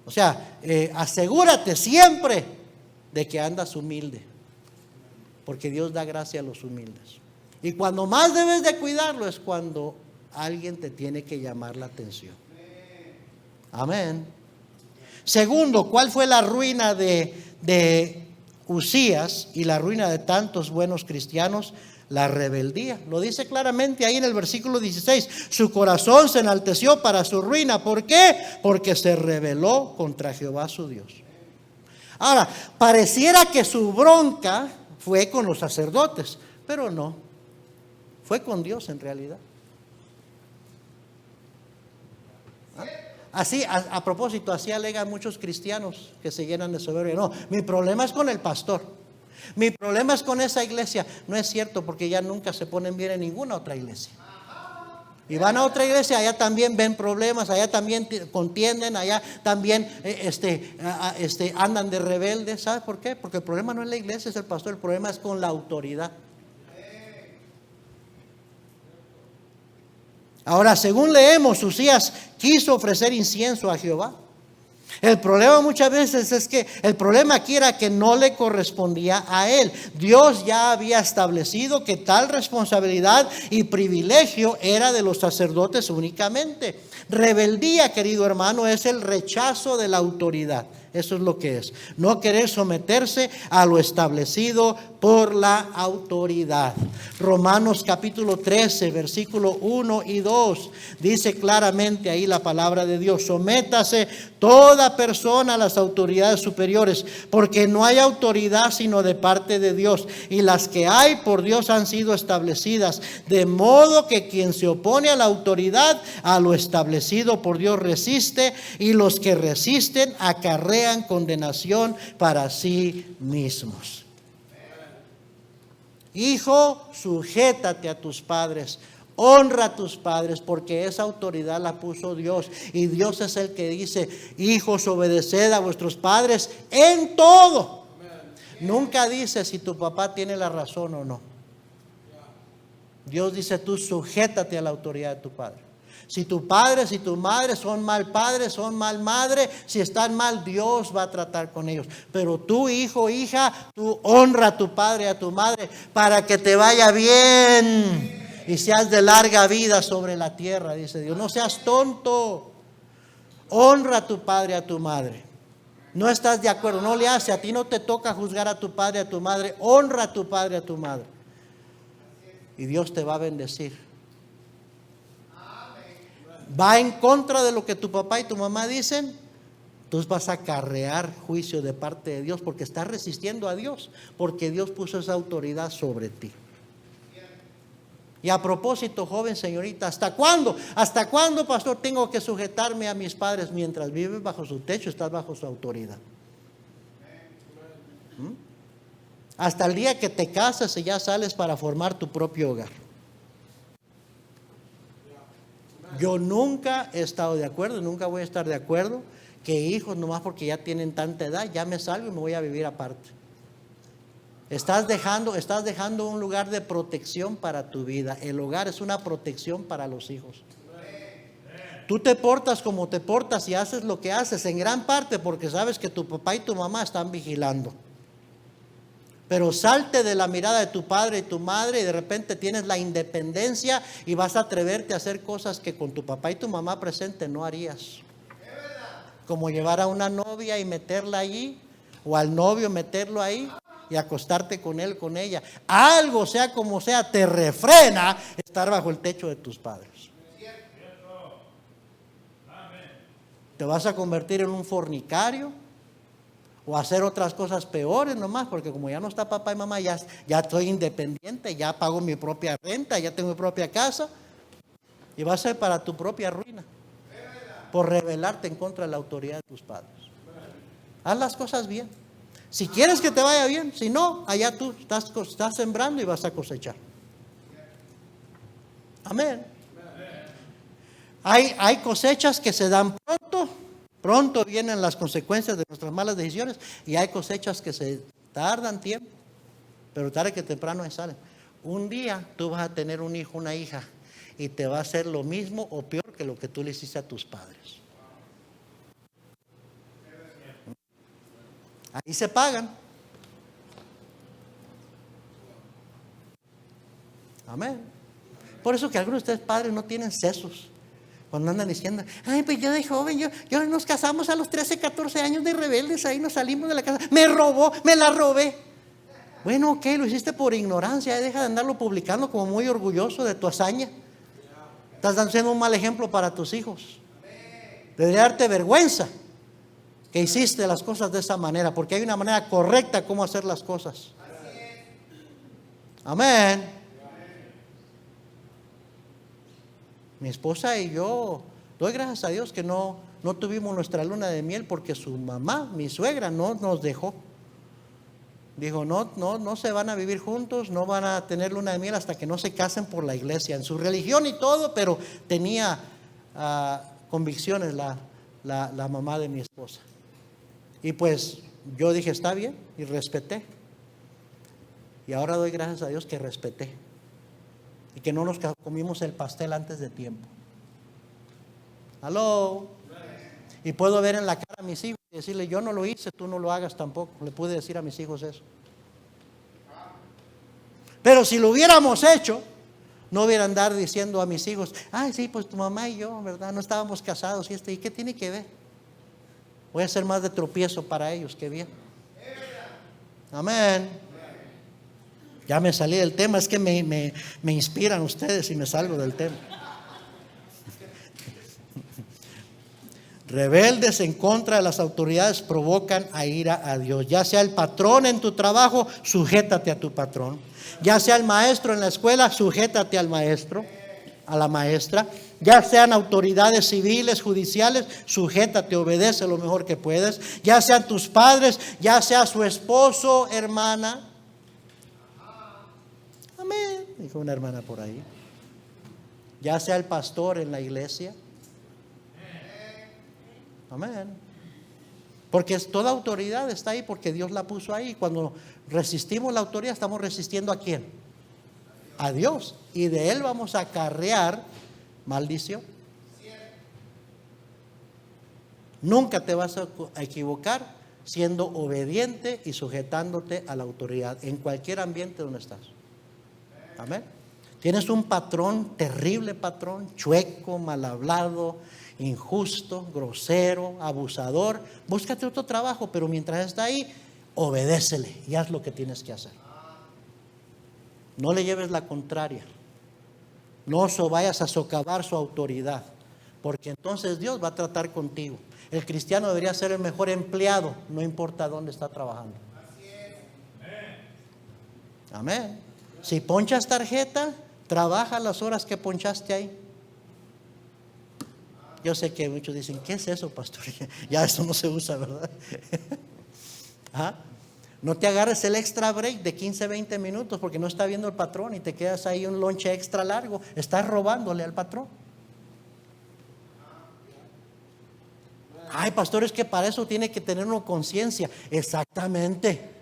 O sea, asegúrate siempre de que andas humilde, porque Dios da gracia a los humildes. Y cuando más debes de cuidarlo es cuando alguien te tiene que llamar la atención. Amén. Segundo, ¿cuál fue la ruina de Usías y la ruina de tantos buenos cristianos? La rebeldía. Lo dice claramente ahí en el versículo 16. Su corazón se enalteció para su ruina. ¿Por qué? Porque se rebeló contra Jehová su Dios. Ahora, pareciera que su bronca fue con los sacerdotes, pero no. Fue con Dios en realidad. Así, a propósito, así alegan muchos cristianos que se llenan de soberbia. No, mi problema es con el pastor. Mi problema es con esa iglesia. No es cierto, porque ya nunca se ponen bien en ninguna otra iglesia. Y van a otra iglesia, allá también ven problemas, allá también contienden, allá también andan de rebeldes. ¿Sabes por qué? Porque el problema no es la iglesia, es el pastor. El problema es con la autoridad. Ahora, según leemos, Usías quiso ofrecer incienso a Jehová. El problema muchas veces es que el problema aquí era que no le correspondía a él. Dios ya había establecido que tal responsabilidad y privilegio era de los sacerdotes únicamente. Rebeldía, querido hermano, es el rechazo de la autoridad. Eso es lo que es. No querer someterse a lo establecido por la autoridad. Romanos capítulo 13, versículo 1 y 2. Dice claramente ahí la palabra de Dios. Sométase toda persona a las autoridades superiores, porque no hay autoridad sino de parte de Dios. Y las que hay por Dios han sido establecidas. De modo que quien se opone a la autoridad, a lo establecido por Dios resiste. Y los que resisten acarrean condenación para sí mismos. Hijo, sujétate a tus padres, honra a tus padres, porque esa autoridad la puso Dios. Y Dios es el que dice: hijos, obedeced a vuestros padres en todo. Nunca dice si tu papá tiene la razón o no. Dios dice: tú sujétate a la autoridad de tu padre. Si tu padre, si tu madre son mal padre, son mal madre, si están mal, Dios va a tratar con ellos. Pero tú, hijo, hija, tú honra a tu padre y a tu madre para que te vaya bien y seas de larga vida sobre la tierra, dice Dios. No seas tonto. Honra a tu padre y a tu madre. No estás de acuerdo, no le hace, a ti no te toca juzgar a tu padre y a tu madre. Honra a tu padre y a tu madre. Y Dios te va a bendecir. Va en contra de lo que tu papá y tu mamá dicen, tú vas a acarrear juicio de parte de Dios, porque estás resistiendo a Dios, porque Dios puso esa autoridad sobre ti. Y a propósito, joven, señorita, ¿hasta cuándo? ¿Hasta cuándo, pastor, tengo que sujetarme a mis padres? Mientras vives bajo su techo, estás bajo su autoridad. Hasta el día que te casas y ya sales para formar tu propio hogar. Yo nunca he estado de acuerdo, nunca voy a estar de acuerdo que hijos, nomás porque ya tienen tanta edad, ya me salgo y me voy a vivir aparte. Estás dejando un lugar de protección para tu vida. El hogar es una protección para los hijos. Tú te portas como te portas y haces lo que haces, en gran parte porque sabes que tu papá y tu mamá están vigilando. Pero salte de la mirada de tu padre y tu madre y de repente tienes la independencia y vas a atreverte a hacer cosas que con tu papá y tu mamá presente no harías. Como llevar a una novia y meterla allí, o al novio meterlo ahí y acostarte con él, con ella. Algo, sea como sea, te refrena estar bajo el techo de tus padres. Te vas a convertir en un fornicario o hacer otras cosas peores nomás, porque como ya no está papá y mamá, ya estoy independiente, ya pago mi propia renta, ya tengo mi propia casa, y va a ser para tu propia ruina, por rebelarte en contra de la autoridad de tus padres. Haz las cosas bien. Si quieres que te vaya bien, si no, allá tú estás sembrando y vas a cosechar. Amén. Hay cosechas que se dan pronto. Pronto vienen las consecuencias de nuestras malas decisiones, y hay cosechas que se tardan tiempo, pero tarde que temprano salen. Un día tú vas a tener un hijo, una hija, y te va a hacer lo mismo o peor que lo que tú le hiciste a tus padres. Ahí se pagan. Amén. Por eso que algunos de ustedes padres no tienen sesos. Cuando andan diciendo, ay, pues yo de joven, yo nos casamos a los 13, 14 años de rebeldes, ahí nos salimos de la casa, me robó, me la robé. Bueno, ok, lo hiciste por ignorancia, deja de andarlo publicando como muy orgulloso de tu hazaña. Estás dando un mal ejemplo para tus hijos. Debería darte vergüenza que hiciste las cosas de esa manera, porque hay una manera correcta como hacer las cosas. Amén. Mi esposa y yo, doy gracias a Dios que no tuvimos nuestra luna de miel, porque su mamá, mi suegra, no nos dejó. Dijo, no se van a vivir juntos, no van a tener luna de miel hasta que no se casen por la iglesia, en su religión y todo, pero tenía convicciones la mamá de mi esposa. Y pues yo dije, está bien, y respeté. Y ahora doy gracias a Dios que respeté. Y que no nos comimos el pastel antes de tiempo. Aló. Y puedo ver en la cara a mis hijos y decirle, yo no lo hice, tú no lo hagas tampoco. Le pude decir a mis hijos eso. Pero si lo hubiéramos hecho, no hubiera andar diciendo a mis hijos, ay, sí, pues tu mamá y yo, ¿verdad? No estábamos casados ¿y qué tiene que ver? Voy a ser más de tropiezo para ellos que bien. Amén. Ya me salí del tema, es que me inspiran ustedes y me salgo del tema. Rebeldes en contra de las autoridades provocan a ira a Dios. Ya sea el patrón en tu trabajo, sujétate a tu patrón. Ya sea el maestro en la escuela, sujétate al maestro, a la maestra. Ya sean autoridades civiles, judiciales, sujétate, obedece lo mejor que puedes. Ya sean tus padres, ya sea su esposo, hermana. Amén, dijo una hermana por ahí. Ya sea el pastor en la iglesia. Amén. Porque toda autoridad está ahí porque Dios la puso ahí. Cuando resistimos la autoridad, estamos resistiendo ¿a quién? A Dios. Y de Él vamos a acarrear maldición. Nunca te vas a equivocar siendo obediente y sujetándote a la autoridad en cualquier ambiente donde estás. Amén. Tienes un patrón, terrible patrón, chueco, mal hablado, injusto, grosero, abusador. Búscate otro trabajo, pero mientras está ahí, obedécele y haz lo que tienes que hacer. No le lleves la contraria. No vayas a socavar su autoridad, porque entonces Dios va a tratar contigo. El cristiano debería ser el mejor empleado, no importa dónde está trabajando. Amén. Si ponchas tarjeta, trabaja las horas que ponchaste ahí. Yo sé que muchos dicen, ¿qué es eso, pastor? Ya eso no se usa, ¿verdad? ¿Ah? No te agarres el extra break de 15, 20 minutos porque no está viendo el patrón y te quedas ahí un lonche extra largo. Estás robándole al patrón. Ay, pastor, es que para eso tiene que tener una conciencia. Exactamente.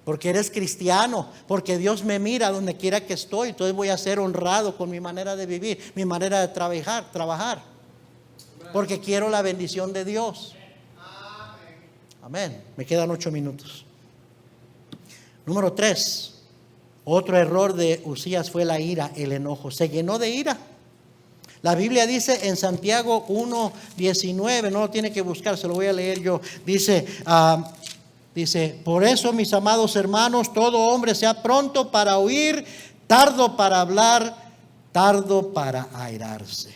Porque eres cristiano, porque Dios me mira donde quiera que estoy. Entonces voy a ser honrado con mi manera de vivir, mi manera de trabajar. Porque quiero la bendición de Dios. Amén. Me quedan 8 minutos. Número 3. Otro error de Uzías fue la ira, el enojo. Se llenó de ira. La Biblia dice en Santiago 1:19, no lo tiene que buscar, se lo voy a leer yo. Dice, por eso, mis amados hermanos, todo hombre sea pronto para oír, tardo para hablar, tardo para airarse.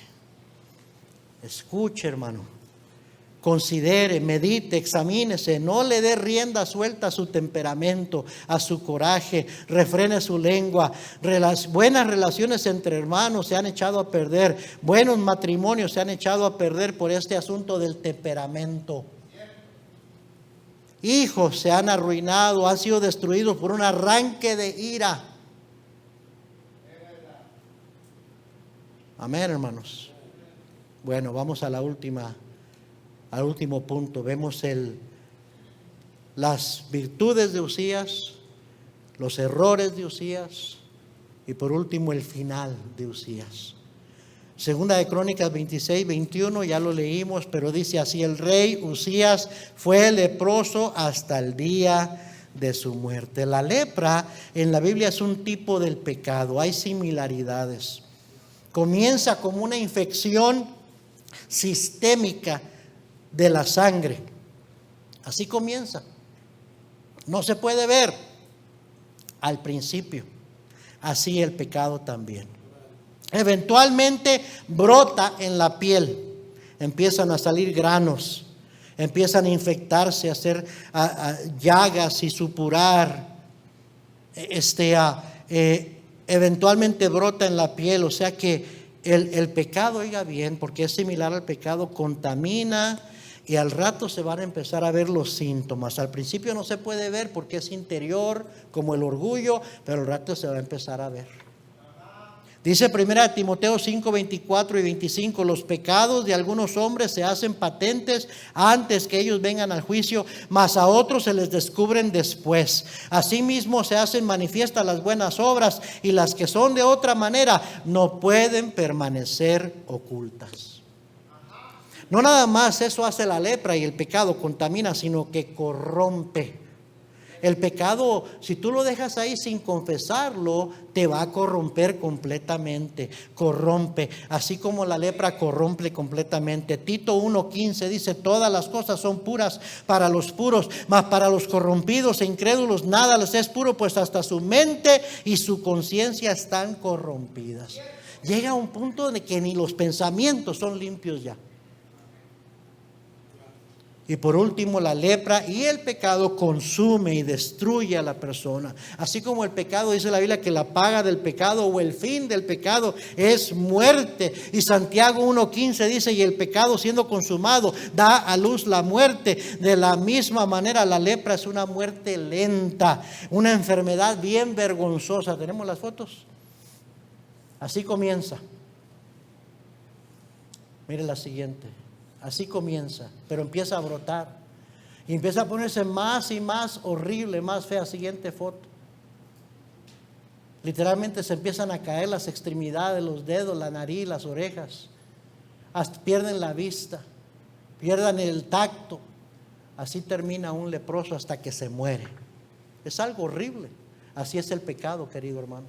Escuche, hermano. Considere, medite, examínese, no le dé rienda suelta a su temperamento, a su coraje, refrene su lengua. Buenas relaciones entre hermanos se han echado a perder, buenos matrimonios se han echado a perder por este asunto del temperamento. Hijos se han arruinado, han sido destruidos por un arranque de ira. Amén, hermanos. Bueno, vamos a al último punto. Vemos las virtudes de Uzías, los errores de Uzías y por último el final de Uzías. Segunda de Crónicas 26-21, ya lo leímos, pero dice así: el rey Uzías fue leproso hasta el día de su muerte. La lepra en la Biblia es un tipo del pecado, hay similaridades. Comienza como una infección sistémica de la sangre. Así comienza. No se puede ver al principio. Así el pecado también. Eventualmente brota en la piel. Empiezan a salir granos. Empiezan a infectarse, a hacer llagas y supurar. Eventualmente brota en la piel. O sea que el pecado, oiga bien, porque es similar al pecado, contamina y al rato se van a empezar a ver los síntomas. Al principio no se puede ver porque es interior, como el orgullo, pero al rato se va a empezar a ver. Dice 1 Timoteo 5, 24 y 25, los pecados de algunos hombres se hacen patentes antes que ellos vengan al juicio, mas a otros se les descubren después. Asimismo se hacen manifiestas las buenas obras, y las que son de otra manera no pueden permanecer ocultas. No nada más eso hace la lepra y el pecado contamina, sino que corrompe. El pecado, si tú lo dejas ahí sin confesarlo, te va a corromper completamente. Corrompe, así como la lepra corrompe completamente. Tito 1:15 dice: todas las cosas son puras para los puros, mas para los corrompidos e incrédulos nada les es puro, pues hasta su mente y su conciencia están corrompidas. Llega a un punto de que ni los pensamientos son limpios ya. Y por último, la lepra y el pecado consume y destruye a la persona. Así como el pecado, dice la Biblia, que la paga del pecado o el fin del pecado es muerte. Y Santiago 1:15 dice: y el pecado, siendo consumado, da a luz la muerte. De la misma manera, la lepra es una muerte lenta, una enfermedad bien vergonzosa. ¿Tenemos las fotos? Así comienza. Mire la siguiente. Así comienza, pero empieza a brotar y empieza a ponerse más y más horrible, más fea. Siguiente foto. Literalmente se empiezan a caer las extremidades, los dedos, la nariz, las orejas. Hasta pierden la vista, pierden el tacto. Así termina un leproso hasta que se muere. Es algo horrible. Así es el pecado, querido hermano.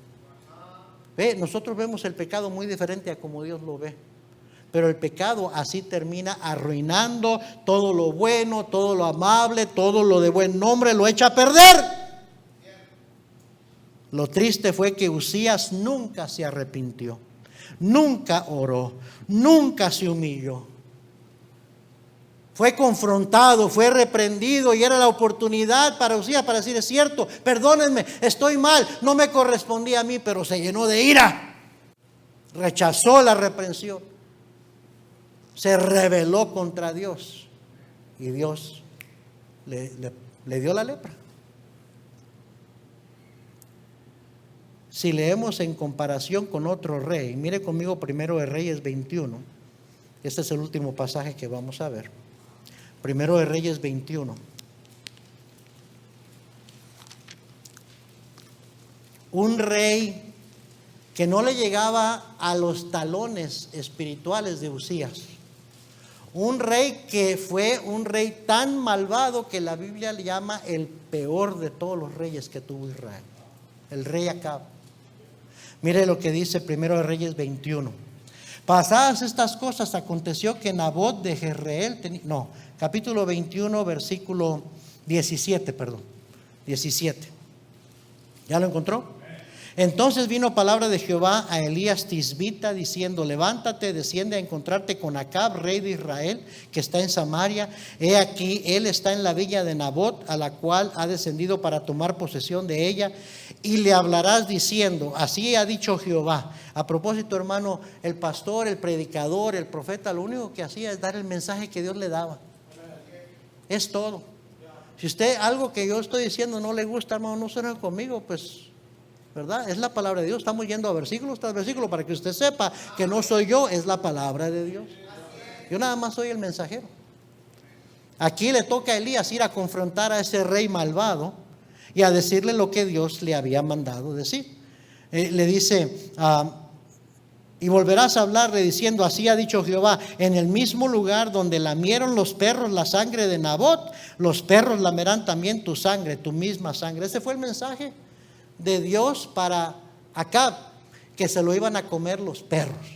Nosotros vemos el pecado muy diferente a como Dios lo ve. Pero el pecado así termina arruinando todo lo bueno, todo lo amable, todo lo de buen nombre, lo echa a perder. Lo triste fue que Uzías nunca se arrepintió, nunca oró, nunca se humilló. Fue confrontado, fue reprendido, y era la oportunidad para Uzías para decir: es cierto, perdónenme, estoy mal, no me correspondía a mí, pero se llenó de ira. Rechazó la reprensión. Se rebeló contra Dios y Dios le dio la lepra. Si leemos en comparación con otro rey, mire conmigo 1 de Reyes 21. Este es el último pasaje que vamos a ver. 1 de Reyes 21. Un rey que no le llegaba a los talones espirituales de Uzías. Un rey que fue un rey tan malvado que la Biblia le llama el peor de todos los reyes que tuvo Israel. El rey Acab. Mire lo que dice 1 de Reyes 21. Pasadas estas cosas, aconteció que Nabot de Jezreel, capítulo 21, versículo 17, 17. ¿Ya lo encontró? Entonces vino palabra de Jehová a Elías Tisbita diciendo: levántate, desciende a encontrarte con Acab, rey de Israel, que está en Samaria. He aquí, él está en la villa de Nabot, a la cual ha descendido para tomar posesión de ella. Y le hablarás diciendo: así ha dicho Jehová. A propósito, hermano, el pastor, el predicador, el profeta, lo único que hacía es dar el mensaje que Dios le daba. Es todo. Si usted algo que yo estoy diciendo no le gusta, hermano, no se enoje conmigo, pues, ¿verdad? Es la palabra de Dios. Estamos yendo a versículo tras versículo para que usted sepa que no soy yo, es la palabra de Dios. Yo nada más soy el mensajero. Aquí le toca a Elías ir a confrontar a ese rey malvado y a decirle lo que Dios le había mandado decir. Le dice: y volverás a hablarle diciendo: así ha dicho Jehová, en el mismo lugar donde lamieron los perros la sangre de Nabot, los perros lamerán también tu sangre, tu misma sangre. Ese fue el mensaje de Dios para Acab, que se lo iban a comer los perros.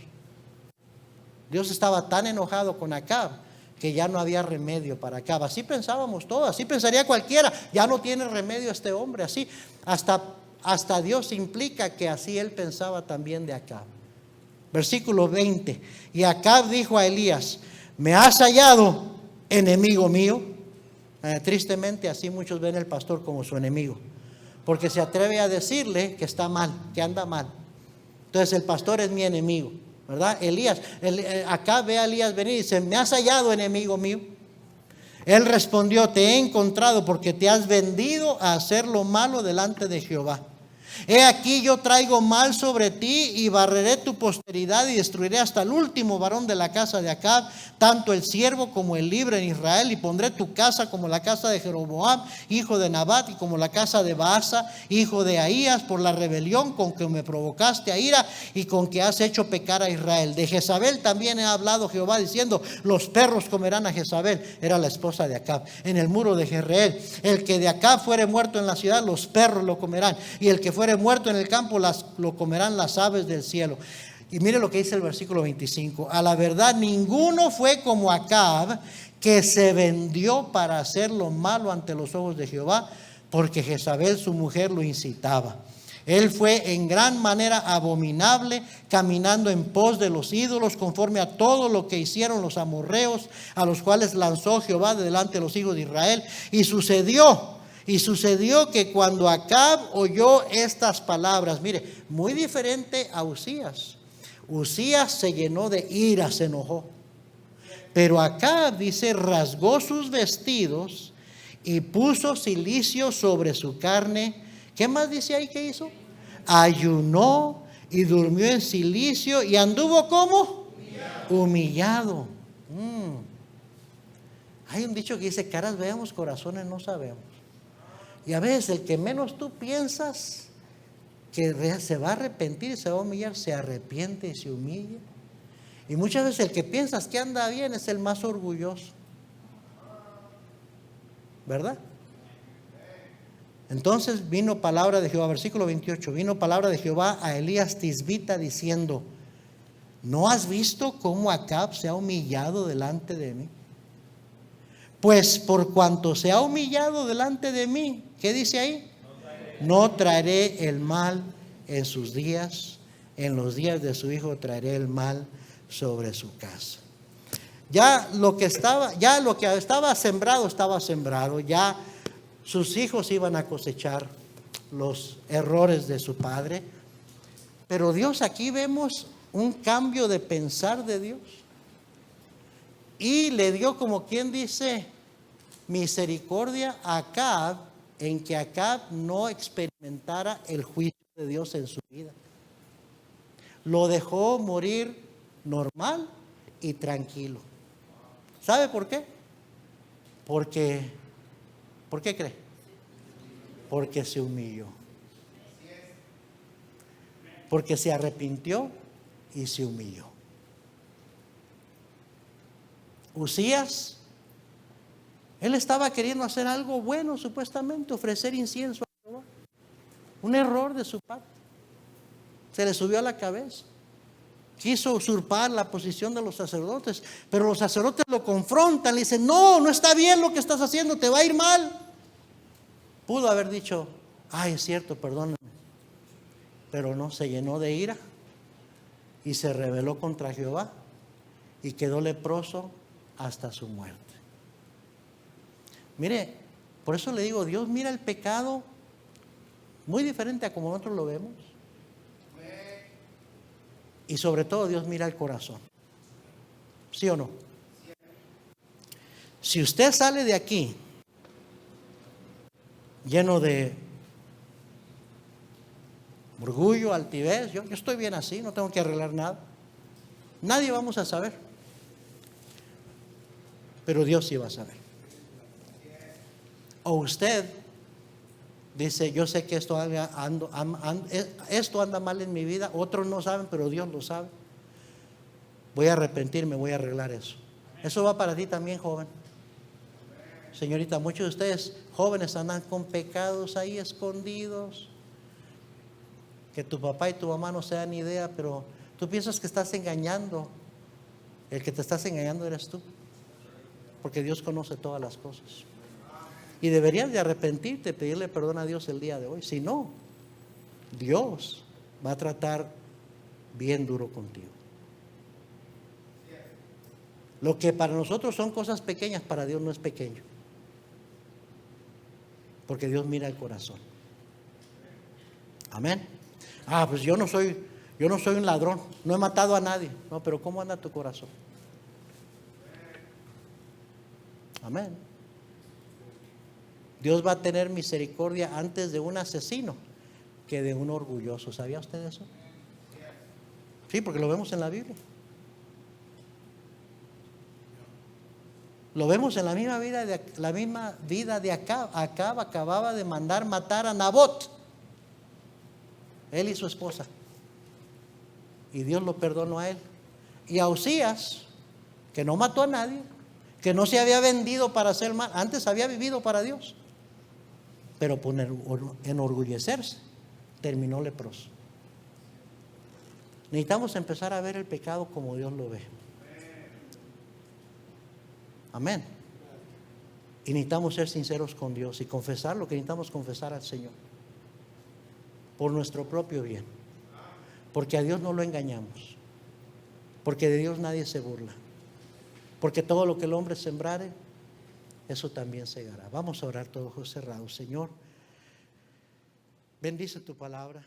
Dios estaba tan enojado con Acab que ya no había remedio para Acab. Así pensábamos todos, así pensaría cualquiera. Ya no tiene remedio este hombre, así. Hasta Dios implica que así él pensaba también de Acab. Versículo 20. Y Acab dijo a Elías: ¿me has hallado, enemigo mío? Tristemente así muchos ven al pastor como su enemigo, porque se atreve a decirle que está mal, que anda mal. Entonces el pastor es mi enemigo, ¿verdad? Acab ve a Elías venir y dice: ¿me has hallado, enemigo mío? Él respondió: te he encontrado porque te has vendido a hacer lo malo delante de Jehová. He aquí yo traigo mal sobre ti y barreré tu posteridad y destruiré hasta el último varón de la casa de Acab, tanto el siervo como el libre en Israel, y pondré tu casa como la casa de Jeroboam, hijo de Nabat, y como la casa de Baasa, hijo de Ahías, por la rebelión con que me provocaste a ira y con que has hecho pecar a Israel. De Jezabel también he hablado Jehová diciendo: los perros comerán a Jezabel. Era la esposa de Acab. En el muro de Jezreel: el que de Acab fuere muerto en la ciudad, los perros lo comerán, y el que fuere muerto en el campo, lo comerán las aves del cielo. Y mire lo que dice el versículo 25: a la verdad ninguno fue como Acab, que se vendió para hacer lo malo ante los ojos de Jehová, porque Jezabel su mujer lo incitaba. Él fue en gran manera abominable, caminando en pos de los ídolos, conforme a todo lo que hicieron los amorreos, a los cuales lanzó Jehová de delante de los hijos de Israel. Y sucedió que cuando Acab oyó estas palabras, mire, muy diferente a Usías. Usías se llenó de ira, se enojó. Pero Acab, dice, rasgó sus vestidos y puso cilicio sobre su carne. ¿Qué más dice ahí que hizo? Ayunó y durmió en cilicio y anduvo ¿cómo? Humillado. Hay un dicho que dice: caras vemos, corazones no sabemos. Y a veces el que menos tú piensas que se va a arrepentir y se va a humillar, se arrepiente y se humilla. Y muchas veces el que piensas que anda bien es el más orgulloso, ¿verdad? Entonces vino palabra de Jehová, versículo 28, vino palabra de Jehová a Elías Tisbita diciendo: ¿no has visto cómo Acab se ha humillado delante de mí? Pues por cuanto se ha humillado delante de mí, ¿qué dice ahí? No traeré el mal en sus días, en los días de su hijo traeré el mal sobre su casa. Ya lo que estaba sembrado, ya sus hijos iban a cosechar los errores de su padre. Pero Dios, aquí vemos un cambio de pensar de Dios. Y le dio, como quien dice, misericordia a Acab, en que Acab no experimentara el juicio de Dios en su vida. Lo dejó morir normal y tranquilo. ¿Sabe por qué? ¿Por qué cree? Porque se humilló. Porque se arrepintió y se humilló. Usías, él estaba queriendo hacer algo bueno, supuestamente, ofrecer incienso a Jehová. Un error de su parte. Se le subió a la cabeza. Quiso usurpar la posición de los sacerdotes, pero los sacerdotes lo confrontan, le dicen: no está bien lo que estás haciendo, te va a ir mal. Pudo haber dicho: ay, es cierto, perdóname. Pero no, se llenó de ira y se rebeló contra Jehová y quedó leproso hasta su muerte. Mire, por eso le digo, Dios mira el pecado muy diferente a como nosotros lo vemos. Y sobre todo Dios mira el corazón. ¿Sí o no? Si usted sale de aquí lleno de orgullo, altivez, yo estoy bien así, no tengo que arreglar nada, nadie vamos a saber, pero Dios sí va a saber. O usted dice: yo sé que esto anda mal en mi vida, otros no saben, pero Dios lo sabe. Voy a arrepentirme, voy a arreglar eso. Eso va para ti también, joven. Señorita, muchos de ustedes jóvenes andan con pecados ahí escondidos, que tu papá y tu mamá no se dan idea, pero tú piensas que estás engañando El que te estás engañando eres tú, porque Dios conoce todas las cosas. Y deberías de arrepentirte, pedirle perdón a Dios el día de hoy. Si no, Dios va a tratar bien duro contigo. Lo que para nosotros son cosas pequeñas, para Dios no es pequeño, porque Dios mira el corazón. Amén. Pues yo no soy un ladrón, no he matado a nadie. No, pero ¿cómo anda tu corazón? Amén. Dios va a tener misericordia antes de un asesino que de un orgulloso. ¿Sabía usted eso? Sí, porque lo vemos en la Biblia. Lo vemos en la misma vida de Acab. Acab acababa de mandar matar a Nabot, él y su esposa, y Dios lo perdonó a él. Y a Usías, que no mató a nadie, que no se había vendido para hacer mal, antes había vivido para Dios, pero por enorgullecerse terminó leproso. Necesitamos empezar a ver el pecado como Dios lo ve. Amén. Y necesitamos ser sinceros con Dios y confesar lo que necesitamos confesar al Señor, por nuestro propio bien, porque a Dios no lo engañamos, porque de Dios nadie se burla, porque todo lo que el hombre sembrare, eso también segará. Vamos a orar todos ojos cerrados. Señor, bendice tu palabra.